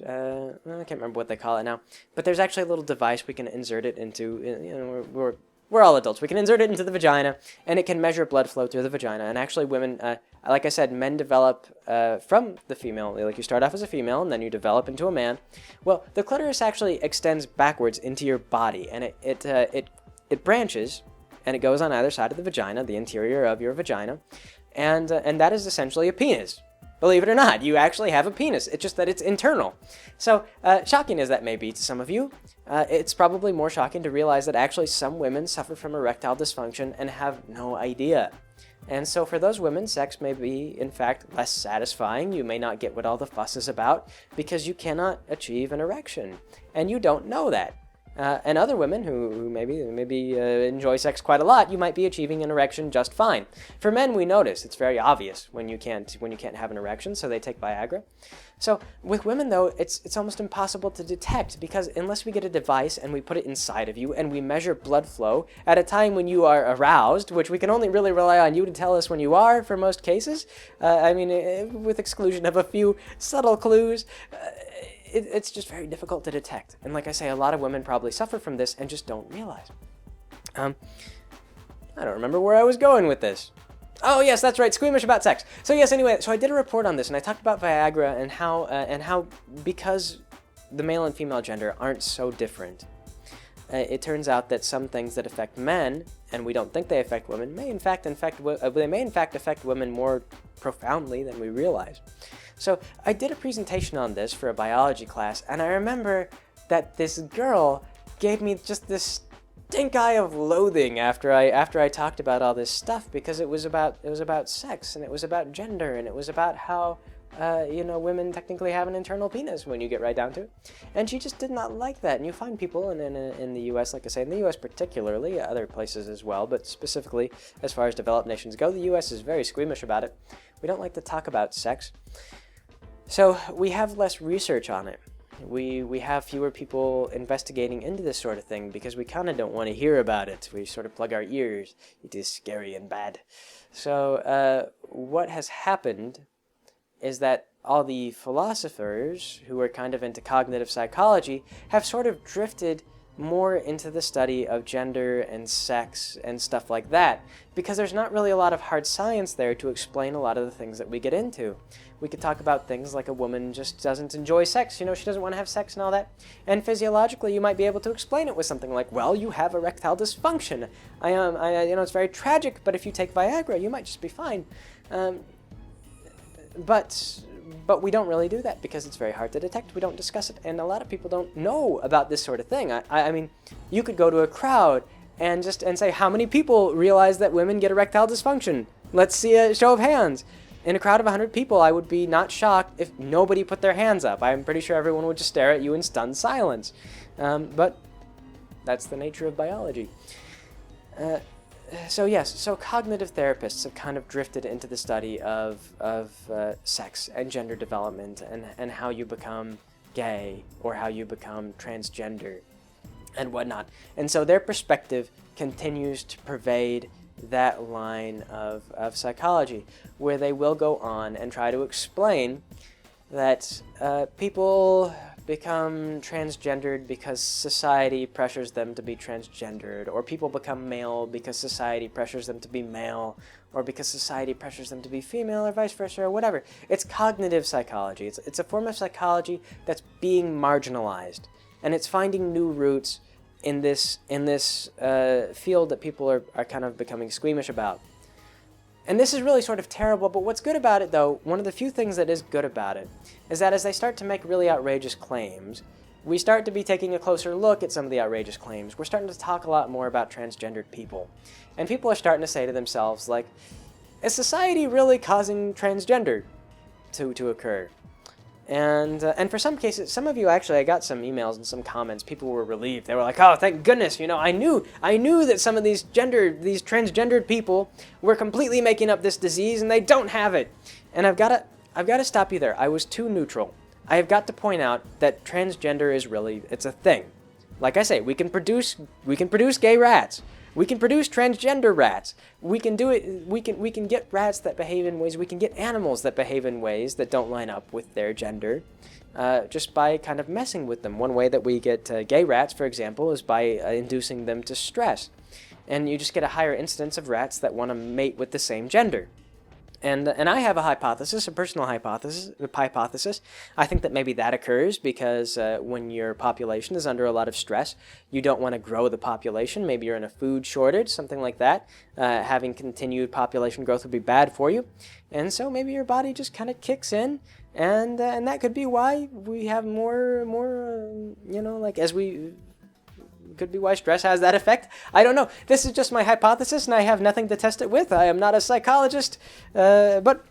I can't remember what they call it now, but there's actually a little device we can insert it into. We're all adults. We can insert it into the vagina, and it can measure blood flow through the vagina. And actually, women, like I said, men develop from the female. Like you start off as a female, and then you develop into a man. Well, the clitoris actually extends backwards into your body, and it branches, and it goes on either side of the vagina, the interior of your vagina, and that is essentially a penis. Believe it or not, you actually have a penis. It's just that it's internal. So, shocking as that may be to some of you, it's probably more shocking to realize that actually some women suffer from erectile dysfunction and have no idea. And so for those women, sex may be, in fact, less satisfying. You may not get what all the fuss is about because you cannot achieve an erection. And you don't know that. And other women who maybe enjoy sex quite a lot, you might be achieving an erection just fine. For men, we notice it's very obvious when you can't have an erection, so they take Viagra. So with women, though, it's almost impossible to detect because unless we get a device and we put it inside of you and we measure blood flow at a time when you are aroused, which we can only really rely on you to tell us when you are for most cases, with exclusion of a few subtle clues, it's just very difficult to detect. And like I say, a lot of women probably suffer from this and just don't realize. I don't remember where I was going with this. Oh yes, that's right, squeamish about sex. So yes, anyway, so I did a report on this and I talked about Viagra and how because the male and female gender aren't so different, it turns out that some things that affect men, and we don't think they affect women, may in fact affect women more profoundly than we realize. So I did a presentation on this for a biology class, and I remember that this girl gave me just this stink eye of loathing after I talked about all this stuff, because it was about sex and it was about gender and it was about how women technically have an internal penis when you get right down to it, and she just did not like that. And you find people in the U.S., like I say, in the U.S. particularly, other places as well, but specifically as far as developed nations go, the U.S. is very squeamish about it. We don't like to talk about sex. So we have less research on it. We have fewer people investigating into this sort of thing because we kind of don't want to hear about it. We sort of plug our ears. It is scary and bad. So what has happened is that all the philosophers who are kind of into cognitive psychology have sort of drifted more into the study of gender and sex and stuff like that, because there's not really a lot of hard science there to explain a lot of the things that we get into. We could talk about things like a woman just doesn't enjoy sex, she doesn't want to have sex and all that, and physiologically you might be able to explain it with something like, well, you have erectile dysfunction. It's very tragic, but if you take Viagra, you might just be fine. But but we don't really do that because it's very hard to detect. We don't discuss it, and a lot of people don't know about this sort of thing. I mean, you could go to a crowd and say, how many people realize that women get erectile dysfunction? Let's see a show of hands. In a crowd of 100 people, I would be not shocked if nobody put their hands up. I'm pretty sure everyone would just stare at you in stunned silence. But that's the nature of biology. So cognitive therapists have kind of drifted into the study of sex and gender development and how you become gay or how you become transgender and whatnot. And so their perspective continues to pervade that line of psychology, where they will go on and try to explain that people become transgendered because society pressures them to be transgendered, or people become male because society pressures them to be male, or because society pressures them to be female, or vice versa, or whatever. It's cognitive psychology. It's a form of psychology that's being marginalized, and it's finding new roots in this field that people are kind of becoming squeamish about. And this is really sort of terrible, but what's good about it, though, one of the few things that is good about it, is that as they start to make really outrageous claims, we start to be taking a closer look at some of the outrageous claims. We're starting to talk a lot more about transgendered people. And people are starting to say to themselves, like, is society really causing transgender to occur? And for some cases, some of you actually, I got some emails and some comments. People were relieved. They were like, "Oh, thank goodness! You know, I knew that some of these transgendered people were completely making up this disease, and they don't have it." And I've got to stop you there. I was too neutral. I have got to point out that transgender is really, it's a thing. Like I say, we can produce gay rats. We can produce transgender rats. We can do it. We can get rats that behave in ways. We can get animals that behave in ways that don't line up with their gender, just by kind of messing with them. One way that we get gay rats, for example, is by inducing them to stress, and you just get a higher incidence of rats that want to mate with the same gender. And I have a hypothesis, a personal hypothesis. I think that maybe that occurs because when your population is under a lot of stress, you don't want to grow the population. Maybe you're in a food shortage, something like that. Having continued population growth would be bad for you. And so maybe your body just kind of kicks in, and that could be why we have more could be why stress has that effect. I don't know. This is just my hypothesis, and I have nothing to test it with. I am not a psychologist, but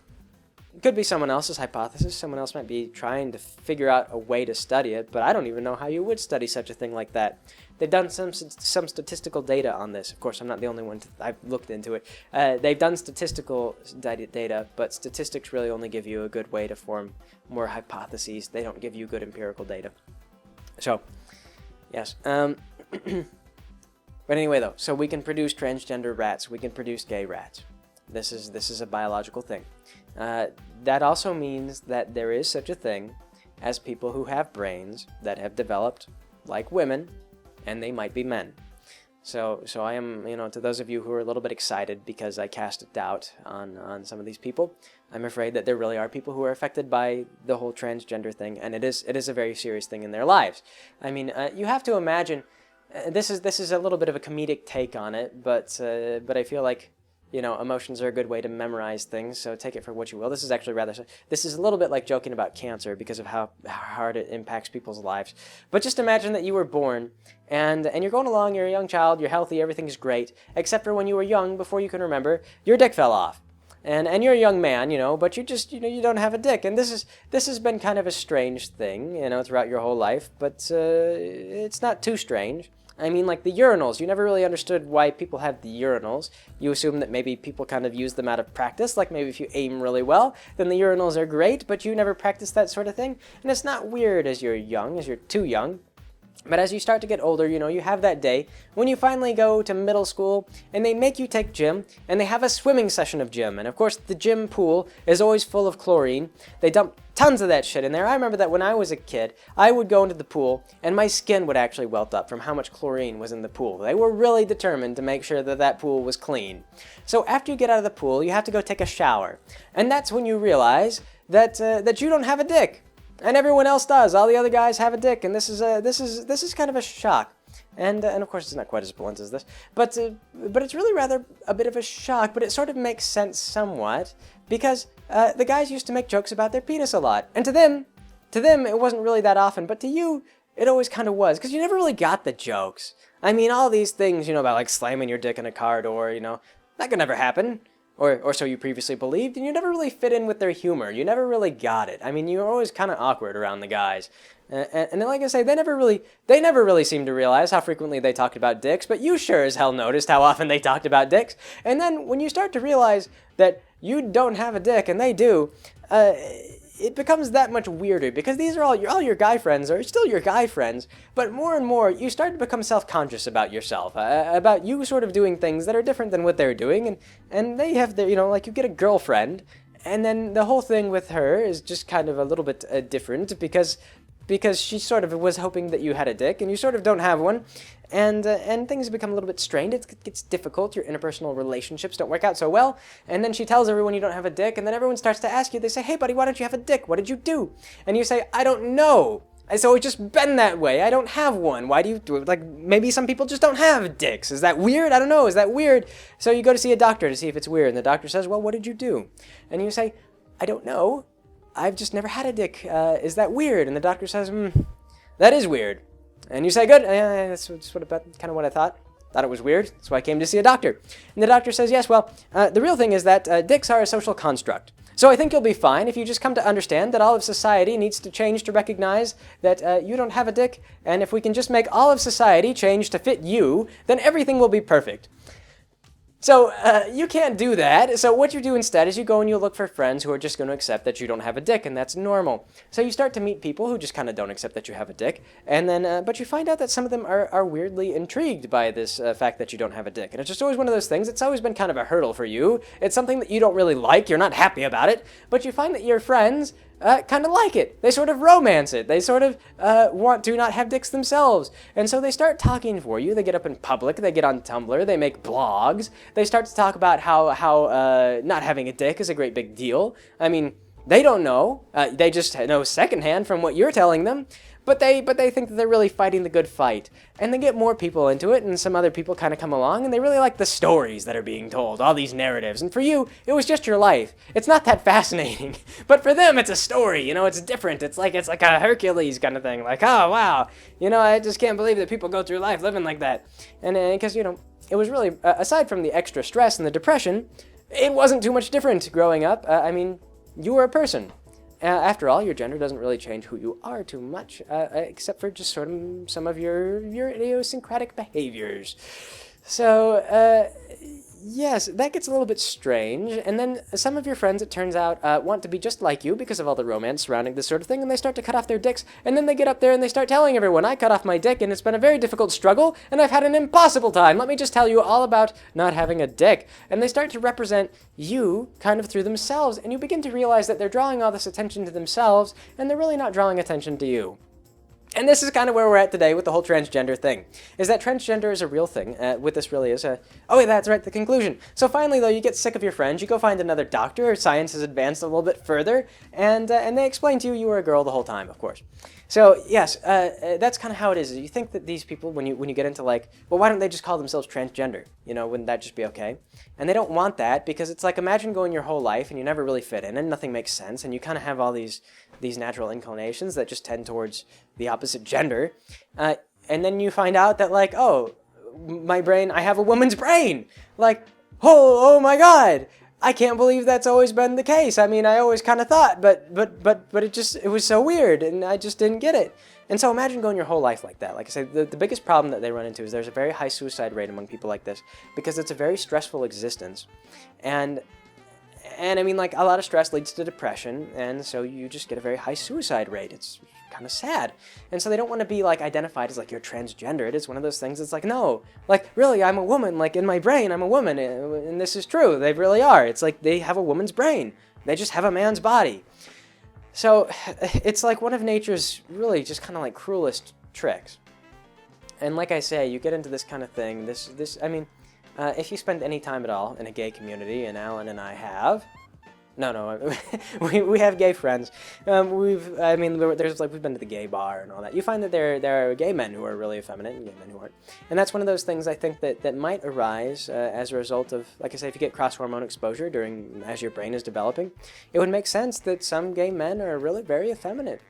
it could be someone else's hypothesis. Someone else might be trying to figure out a way to study it, but I don't even know how you would study such a thing like that. They've done some statistical data on this. Of course, I'm not the only one. I've looked into it. They've done statistical data, but statistics really only give you a good way to form more hypotheses. They don't give you good empirical data. So, yes. But anyway, though, so we can produce transgender rats. We can produce gay rats. This is a biological thing. That also means that there is such a thing as people who have brains that have developed like women, and they might be men. So I am, to those of you who are a little bit excited because I cast doubt on some of these people, I'm afraid that there really are people who are affected by the whole transgender thing, and it is a very serious thing in their lives. I mean, you have to imagine. This is a little bit of a comedic take on it, but I feel like, emotions are a good way to memorize things, so take it for what you will. This is actually this is a little bit like joking about cancer because of how hard it impacts people's lives. But just imagine that you were born, and you're going along, you're a young child, you're healthy, everything's great, except for when you were young, before you can remember, your dick fell off. And you're a young man, but you just, you don't have a dick. And this has been kind of a strange thing, throughout your whole life, but it's not too strange. I mean, like the urinals. You never really understood why people have the urinals. You assume that maybe people kind of use them out of practice, like maybe if you aim really well, then the urinals are great, but you never practice that sort of thing. And it's not weird as you're too young. But as you start to get older, you have that day when you finally go to middle school and they make you take gym and they have a swimming session of gym. And of course, the gym pool is always full of chlorine. They dump tons of that shit in there. I remember that when I was a kid, I would go into the pool and my skin would actually welt up from how much chlorine was in the pool. They were really determined to make sure that pool was clean. So after you get out of the pool, you have to go take a shower. And that's when you realize that you don't have a dick. And everyone else does. All the other guys have a dick, and this is kind of a shock. And of course it's not quite as blunt as this, but it's really rather a bit of a shock, but it sort of makes sense somewhat, because the guys used to make jokes about their penis a lot, and to them it wasn't really that often, but to you, it always kind of was, because you never really got the jokes. I mean, all these things, about like slamming your dick in a car door, that could never happen. Or so you previously believed, and you never really fit in with their humor. You never really got it. I mean, you were always kind of awkward around the guys. And like I say, they never really seemed to realize how frequently they talked about dicks, but you sure as hell noticed how often they talked about dicks. And then when you start to realize that you don't have a dick and they do, it becomes that much weirder, because these are all your guy friends are still your guy friends, but more and more you start to become self-conscious about yourself, about you sort of doing things that are different than what they're doing, and they have their, like you get a girlfriend, and then the whole thing with her is just kind of a little bit different, because she sort of was hoping that you had a dick, and you sort of don't have one, and things become a little bit strained. It gets difficult. Your interpersonal relationships don't work out so well, and then she tells everyone you don't have a dick, and then everyone starts to ask you. They say, "Hey, buddy, why don't you have a dick? What did you do?" And you say, "I don't know. It's always just been that way. I don't have one. Why do you do it? Like, maybe some people just don't have dicks. Is that weird? I don't know. Is that weird?" So you go to see a doctor to see if it's weird, and the doctor says, "Well, what did you do?" And you say, "I don't know. I've just never had a dick. Is that weird?" And the doctor says, "That is weird." And you say, "Good. That's kind of what I thought. Thought it was weird. That's why I came to see a doctor." And the doctor says, "Yes, well, the real thing is that dicks are a social construct. So I think you'll be fine if you just come to understand that all of society needs to change to recognize that you don't have a dick. And if we can just make all of society change to fit you, then everything will be perfect." So you can't do that. So what you do instead is you go and you look for friends who are just going to accept that you don't have a dick, and that's normal. So you start to meet people who just kind of don't accept that you have a dick, and then but you find out that some of them are weirdly intrigued by this fact that you don't have a dick. And it's just always one of those things. It's always been kind of a hurdle for you. It's something that you don't really like. You're not happy about it, but you find that your friends kind of like it. They sort of romance it. They sort of want to not have dicks themselves. And so they start talking for you. They get up in public. They get on Tumblr. They make blogs. They start to talk about how not having a dick is a great big deal. I mean, they don't know. They just know secondhand from what you're telling them. But they think that they're really fighting the good fight. And they get more people into it, and some other people kind of come along, and they really like the stories that are being told, all these narratives. And for you, it was just your life. It's not that fascinating. But for them, it's a story. It's different. It's like a Hercules kind of thing. Like, oh, wow. I just can't believe that people go through life living like that. And because, it was really, aside from the extra stress and the depression, it wasn't too much different growing up. I mean, you were a person. After all, your gender doesn't really change who you are too much, except for just sort of some of your idiosyncratic behaviors. So, yes, that gets a little bit strange. And then some of your friends, it turns out, want to be just like you because of all the romance surrounding this sort of thing, and they start to cut off their dicks, and then they get up there and they start telling everyone, "I cut off my dick, and it's been a very difficult struggle, and I've had an impossible time. Let me just tell you all about not having a dick." And they start to represent you kind of through themselves, and you begin to realize that they're drawing all this attention to themselves, and they're really not drawing attention to you. And this is kind of where we're at today with the whole transgender thing, is that transgender is a real thing. What this really is. Oh, wait, that's right, the conclusion. So finally, though, you get sick of your friends, you go find another doctor, science has advanced a little bit further, and they explain to you you were a girl the whole time, of course. So, yes, that's kind of how it is. You think that these people, when you get into like, well, why don't they just call themselves transgender? Wouldn't that just be okay? And they don't want that, because it's like, imagine going your whole life and you never really fit in and nothing makes sense, and you kind of have all these natural inclinations that just tend towards the opposite gender, and then you find out that, like, oh, my brain, I have a woman's brain! Like, oh my god! I can't believe that's always been the case. I mean, I always kind of thought, but it was so weird, and I just didn't get it. And so imagine going your whole life like that. Like I said, the biggest problem that they run into is there's a very high suicide rate among people like this, because it's a very stressful existence. And I mean, like, a lot of stress leads to depression, and so you just get a very high suicide rate. It's kind of sad. And so they don't want to be, like, identified as, like, you're transgendered. It's one of those things that's like, no, like, really, I'm a woman. Like, in my brain, I'm a woman, and this is true. They really are. It's like they have a woman's brain. They just have a man's body. So it's like one of nature's really just kind of like cruelest tricks. And like I say, you get into this kind of thing. I mean, if you spend any time at all in a gay community, and Alan and I have, No. we have gay friends. We've been to the gay bar and all that. You find that there are gay men who are really effeminate and gay men who aren't, and that's one of those things I think that might arise as a result of, like I say, if you get cross hormone exposure as your brain is developing, it would make sense that some gay men are really very effeminate.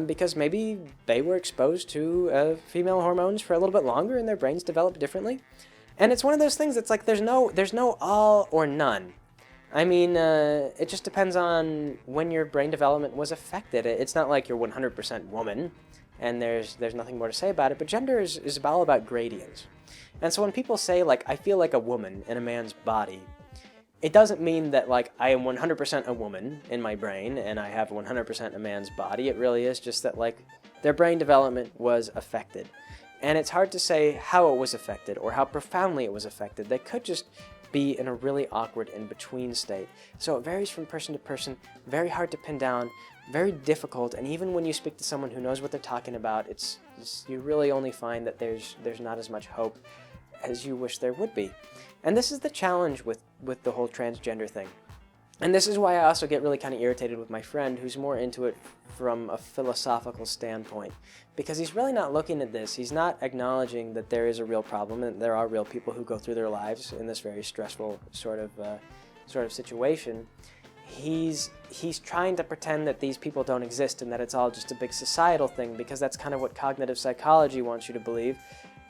Because maybe they were exposed to female hormones for a little bit longer and their brains developed differently. And it's one of those things that's like there's no all or none. I mean, it just depends on when your brain development was affected. It's not like you're 100% woman, and there's nothing more to say about it, but gender is all about gradients. And so when people say, like, I feel like a woman in a man's body, it doesn't mean that, like, I am 100% a woman in my brain, and I have 100% a man's body. It really is just that, like, their brain development was affected. And it's hard to say how it was affected or how profoundly it was affected. They could just be in a really awkward in-between state. So it varies from person to person, very hard to pin down, very difficult, and even when you speak to someone who knows what they're talking about, you really only find that there's not as much hope as you wish there would be. And this is the challenge with the whole transgender thing. And this is why I also get really kind of irritated with my friend who's more into it from a philosophical standpoint, because he's really not looking at this. He's not acknowledging that there is a real problem and there are real people who go through their lives in this very stressful sort of situation. He's trying to pretend that these people don't exist and that it's all just a big societal thing, because that's kind of what cognitive psychology wants you to believe,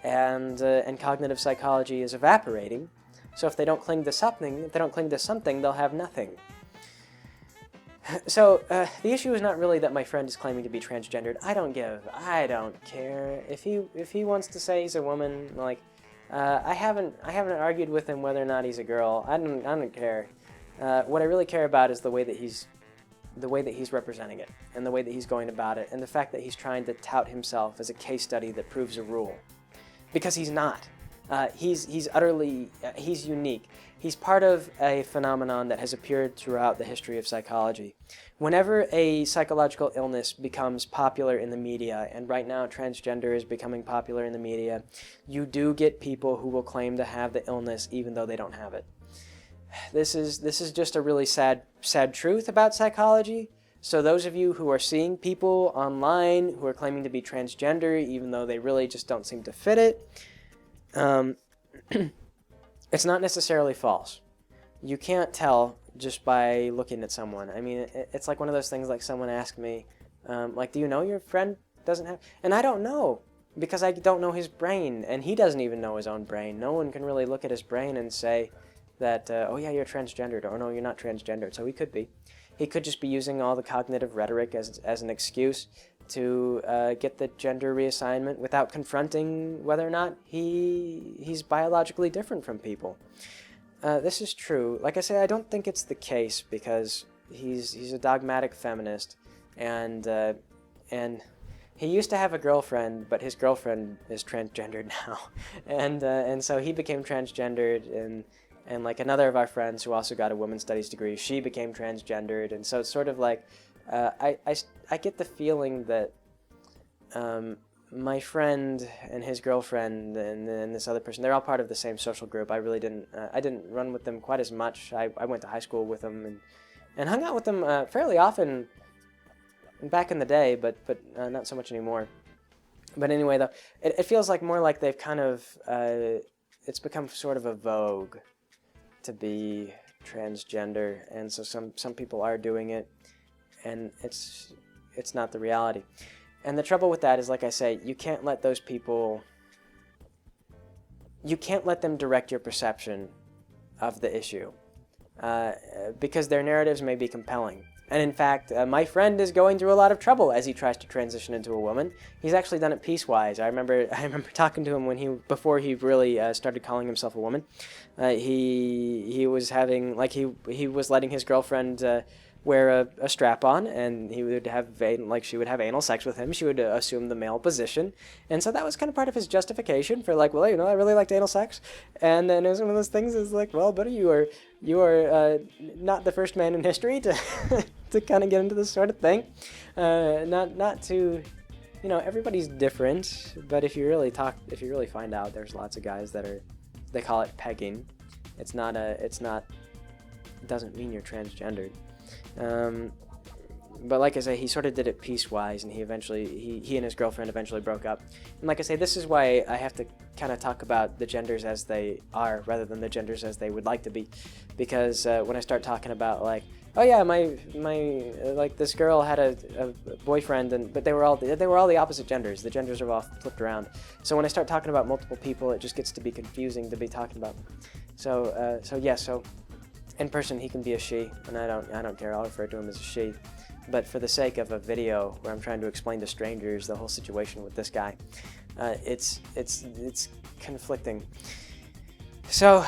and cognitive psychology is evaporating. So if they don't cling to something, they'll have nothing. So the issue is not really that my friend is claiming to be transgendered. I don't care. If he wants to say he's a woman, like, I haven't argued with him whether or not he's a girl. I don't care. What I really care about is the way that he's representing it, and the way that he's going about it, and the fact that he's trying to tout himself as a case study that proves a rule, because he's not. He's unique. He's part of a phenomenon that has appeared throughout the history of psychology. Whenever a psychological illness becomes popular in the media, and right now transgender is becoming popular in the media, you do get people who will claim to have the illness even though they don't have it. This is just a really sad truth about psychology. So those of you who are seeing people online who are claiming to be transgender even though they really just don't seem to fit it, it's not necessarily false. You can't tell just by looking at someone. I mean, it's like one of those things, like someone asked me, like, do you know your friend doesn't have... And I don't know, because I don't know his brain, and he doesn't even know his own brain. No one can really look at his brain and say that, oh yeah, you're transgendered, or no, you're not transgendered. So he could be. He could just be using all the cognitive rhetoric as an excuse to get the gender reassignment without confronting whether or not he's biologically different from people. This is true. Like I say, I don't think it's the case, because he's a dogmatic feminist, and he used to have a girlfriend, but his girlfriend is transgendered now, and so he became transgendered, and like another of our friends who also got a women's studies degree, she became transgendered, and so it's sort of like I get the feeling that my friend and his girlfriend and this other person, they're all part of the same social group. I really didn't run with them quite as much. I went to high school with them and hung out with them fairly often back in the day, but not so much anymore. But anyway, though, it feels like more like they've kind of it's become sort of a vogue to be transgender, and so some people are doing it, and it's not the reality. And the trouble with that is, like I say, you can't let those people, you can't let them direct your perception of the issue, because their narratives may be compelling. And in fact, my friend is going through a lot of trouble as he tries to transition into a woman. He's actually done it piecewise. I remember talking to him before he really started calling himself a woman. He was having, like, he was letting his girlfriend wear a strap-on, and he would have, like, she would have anal sex with him. She would assume the male position, and so that was kind of part of his justification for, like, well, you know, I really liked anal sex. And then it was one of those things, is like, well, buddy, you are not the first man in history to to kind of get into this sort of thing. Not to, you know, everybody's different, but if you really find out, there's lots of guys that they call it pegging. It doesn't mean you're transgendered. But like I say, he sort of did it piecewise, and he and his girlfriend eventually broke up. And like I say, this is why I have to kind of talk about the genders as they are rather than the genders as they would like to be, because when I start talking about like, oh yeah, my like this girl had a boyfriend, but they were all the opposite genders. The genders are all flipped around. So when I start talking about multiple people, it just gets to be confusing to be talking about. So in person he can be a she, and I don't care. I'll refer to him as a she. But for the sake of a video where I'm trying to explain to strangers the whole situation with this guy, it's conflicting. So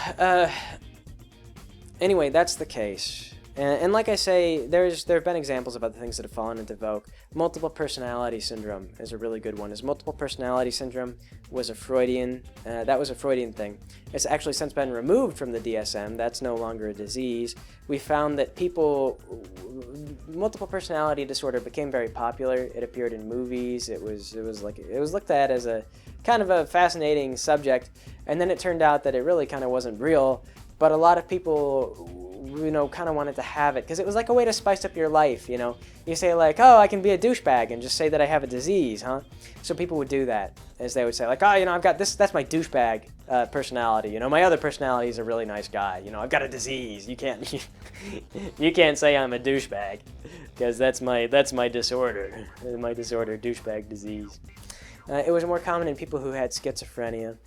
anyway, that's the case. And like I say, there have been examples of other things that have fallen into vogue. Multiple personality syndrome is a really good one. Multiple personality syndrome was a Freudian thing. It's actually since been removed from the DSM. That's no longer a disease. We found that multiple personality disorder became very popular. It appeared in movies. It was looked at as a kind of a fascinating subject, and then it turned out that it really kind of wasn't real. But a lot of people, kind of wanted to have it because it was like a way to spice up your life. You say like, oh, I can be a douchebag and just say that I have a disease, huh? So people would do that, as they would say like, oh, I've got this. That's my douchebag personality. My other personality is a really nice guy. I've got a disease. You can't say I'm a douchebag because that's my disorder. My disorder, douchebag disease. It was more common in people who had schizophrenia.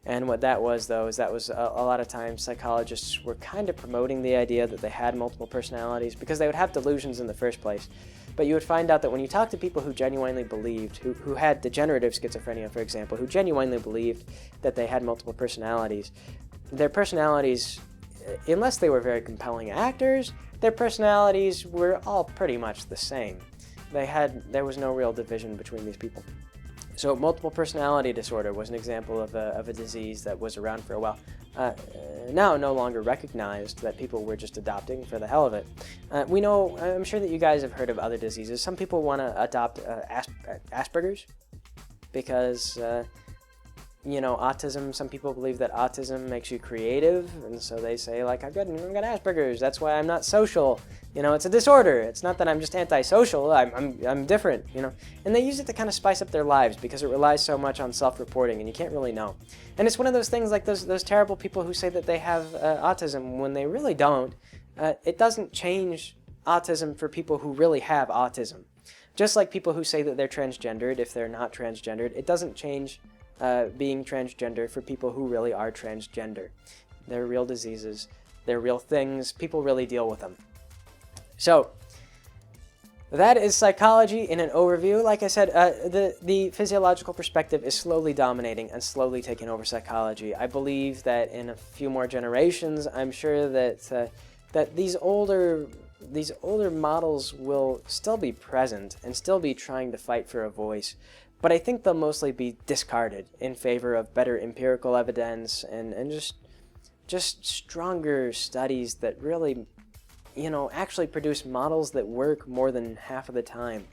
And what that was, though, is that was a lot of times psychologists were kind of promoting the idea that they had multiple personalities because they would have delusions in the first place. But you would find out that when you talk to people who genuinely believed, who had degenerative schizophrenia, for example, who genuinely believed that they had multiple personalities, their personalities, unless they were very compelling actors, their personalities were all pretty much the same. There was no real division between these people. So multiple personality disorder was an example of a disease that was around for a while. Now no longer recognized, that people were just adopting for the hell of it. We know, I'm sure that you guys have heard of other diseases. Some people want to adopt Asperger's because, autism, some people believe that autism makes you creative, and so they say, like, I've got Asperger's, that's why I'm not social. It's a disorder. It's not that I'm just antisocial, I'm different, And they use it to kind of spice up their lives because it relies so much on self-reporting, and you can't really know. And it's one of those things like those terrible people who say that they have autism when they really don't. It doesn't change autism for people who really have autism. Just like people who say that they're transgendered if they're not transgendered, it doesn't change being transgender for people who really are transgender. They're real diseases. They're real things. People really deal with them. So, that is psychology in an overview. Like I said, the physiological perspective is slowly dominating and slowly taking over psychology. I believe that in a few more generations, I'm sure that these older models will still be present and still be trying to fight for a voice. But I think they'll mostly be discarded in favor of better empirical evidence and just stronger studies that really, actually produce models that work more than half of the time.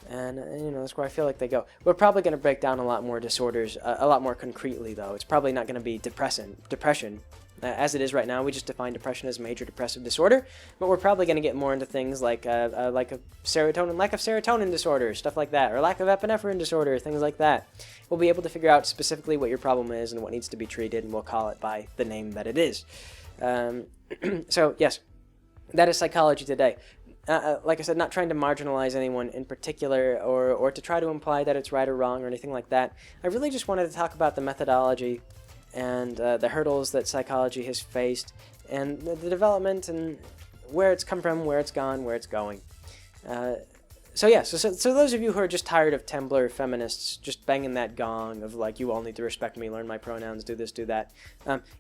And, that's where I feel like they go. We're probably going to break down a lot more disorders, a lot more concretely, though. It's probably not going to be depression. As it is right now, we just define depression as major depressive disorder, but we're probably going to get more into things like a lack of serotonin disorder, stuff like that, or lack of epinephrine disorder, things like that. We'll be able to figure out specifically what your problem is and what needs to be treated, and we'll call it by the name that it is. So, yes, that is psychology today. Like I said, not trying to marginalize anyone in particular or to try to imply that it's right or wrong or anything like that. I really just wanted to talk about the methodology and the hurdles that psychology has faced, and the development and where it's come from, where it's gone, where it's going. So those of you who are just tired of Tumblr feminists just banging that gong of like, you all need to respect me, learn my pronouns, do this, do that,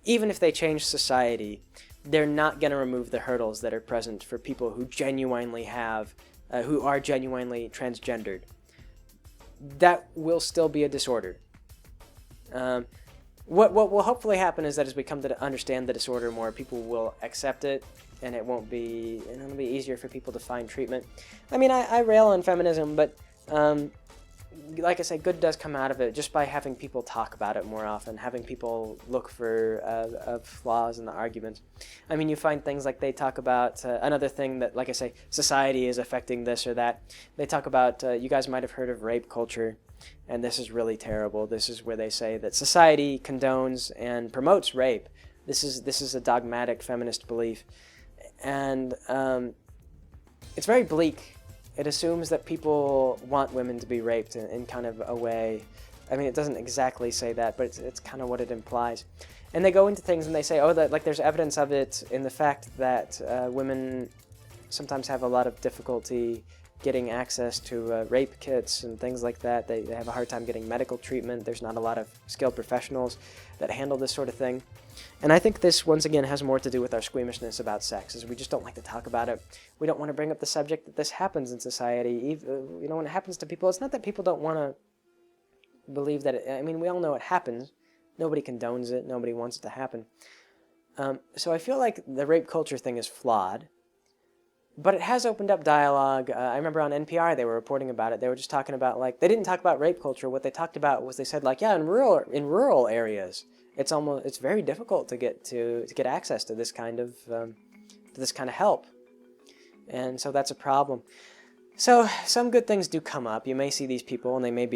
even if they change society, they're not going to remove the hurdles that are present for people who genuinely who are genuinely transgendered. That will still be a disorder. What will hopefully happen is that as we come to understand the disorder more, people will accept it, and it'll be easier for people to find treatment. I mean, I rail on feminism, but like I say, good does come out of it just by having people talk about it more often, having people look for flaws in the argument. I mean, you find things like they talk about another thing that, like I say, society is affecting this or that. They talk about, you guys might have heard of rape culture, and this is really terrible. This is where they say that society condones and promotes rape. This is a dogmatic feminist belief, and it's very bleak. It assumes that people want women to be raped in kind of a way. I mean, it doesn't exactly say that, but it's kind of what it implies. And they go into things and they say, oh, that like there's evidence of it in the fact that women sometimes have a lot of difficulty getting access to rape kits and things like that. They have a hard time getting medical treatment. There's not a lot of skilled professionals that handle this sort of thing. And I think this, once again, has more to do with our squeamishness about sex, is we just don't like to talk about it. We don't want to bring up the subject that this happens in society. You know, when it happens to people, it's not that people don't want to believe that it, I mean, we all know it happens. Nobody condones it. Nobody wants it to happen. So I feel like the rape culture thing is flawed. But it has opened up dialogue. I remember on NPR they were reporting about it. They were just talking about, like, they didn't talk about rape culture. What they talked about was, they said, like, yeah, in rural areas, it's very difficult to get access to this kind of help, and so that's a problem. So some good things do come up. You may see these people, and they may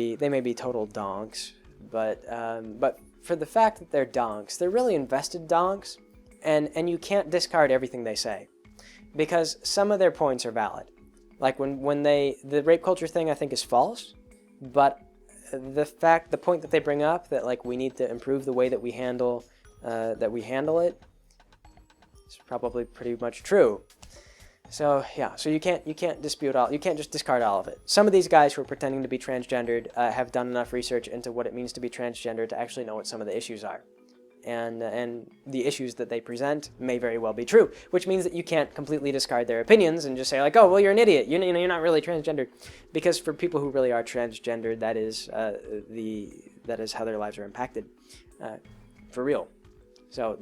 be total donks, but for the fact that they're donks, they're really invested donks, and you can't discard everything they say, because some of their points are valid. Like when the rape culture thing, I think, is false, but the point that they bring up, that like we need to improve the way that we handle it, is probably pretty much true. So yeah, so you can't dispute all, you can't just discard all of it. Some of these guys who are pretending to be transgendered have done enough research into what it means to be transgender to actually know what some of the issues are. And the issues that they present may very well be true, which means that you can't completely discard their opinions and just say, like, oh, well, you're an idiot. You're not really transgendered. Because for people who really are transgendered, that is how their lives are impacted, for real. So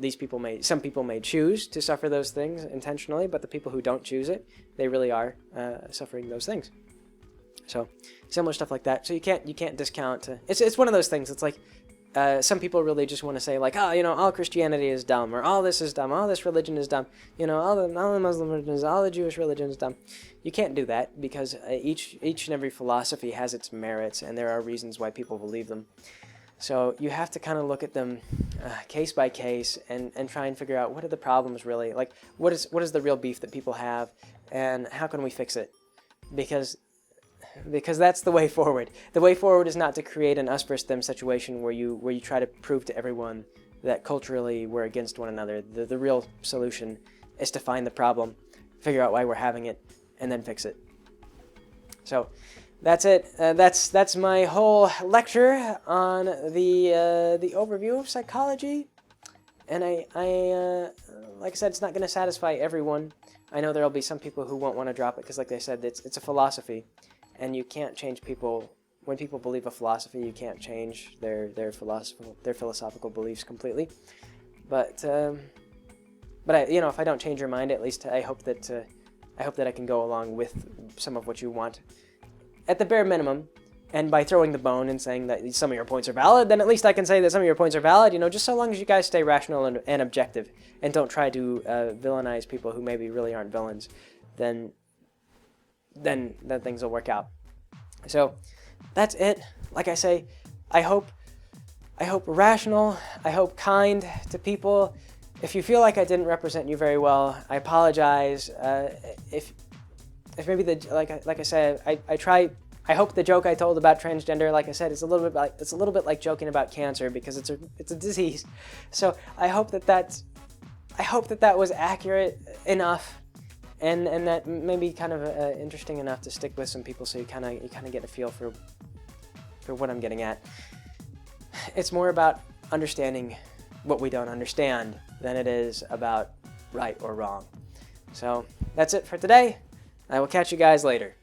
some people may choose to suffer those things intentionally, but the people who don't choose it, they really are suffering those things. So similar stuff like that. So you can't discount. It's one of those things. It's like, some people really just want to say, like, oh, all Christianity is dumb, or all this is dumb, all this religion is dumb, all the Muslim religions, all the Jewish religion is dumb. You can't do that, because each and every philosophy has its merits, and there are reasons why people believe them. So you have to kind of look at them case by case and try and figure out, what are the problems really? Like, what is the real beef that people have, and how can we fix it? Because that's the way forward. The way forward is not to create an us versus them situation where you try to prove to everyone that culturally we're against one another. The real solution is to find the problem, figure out why we're having it, and then fix it. So that's it. That's my whole lecture on the overview of psychology. And I like I said, it's not going to satisfy everyone. I know there'll be some people who won't want to drop it because, like I said, it's a philosophy. And you can't change people. When people believe a philosophy, you can't change their philosophical beliefs completely. But if I don't change your mind, at least I hope that I can go along with some of what you want, at the bare minimum. And by throwing the bone and saying that some of your points are valid, then at least I can say that some of your points are valid. Just so long as you guys stay rational and objective, and don't try to villainize people who maybe really aren't villains, then things will work out. So that's it. Like I say, I hope rational, I hope kind to people. If you feel like I didn't represent you very well, I apologize. If maybe like I said, I hope the joke I told about transgender, like I said, it's a little bit like joking about cancer, because it's a disease. So I hope that was accurate enough. And that may be kind of interesting enough to stick with some people, so you kind of get a feel for what I'm getting at. It's more about understanding what we don't understand than it is about right or wrong. So that's it for today. I will catch you guys later.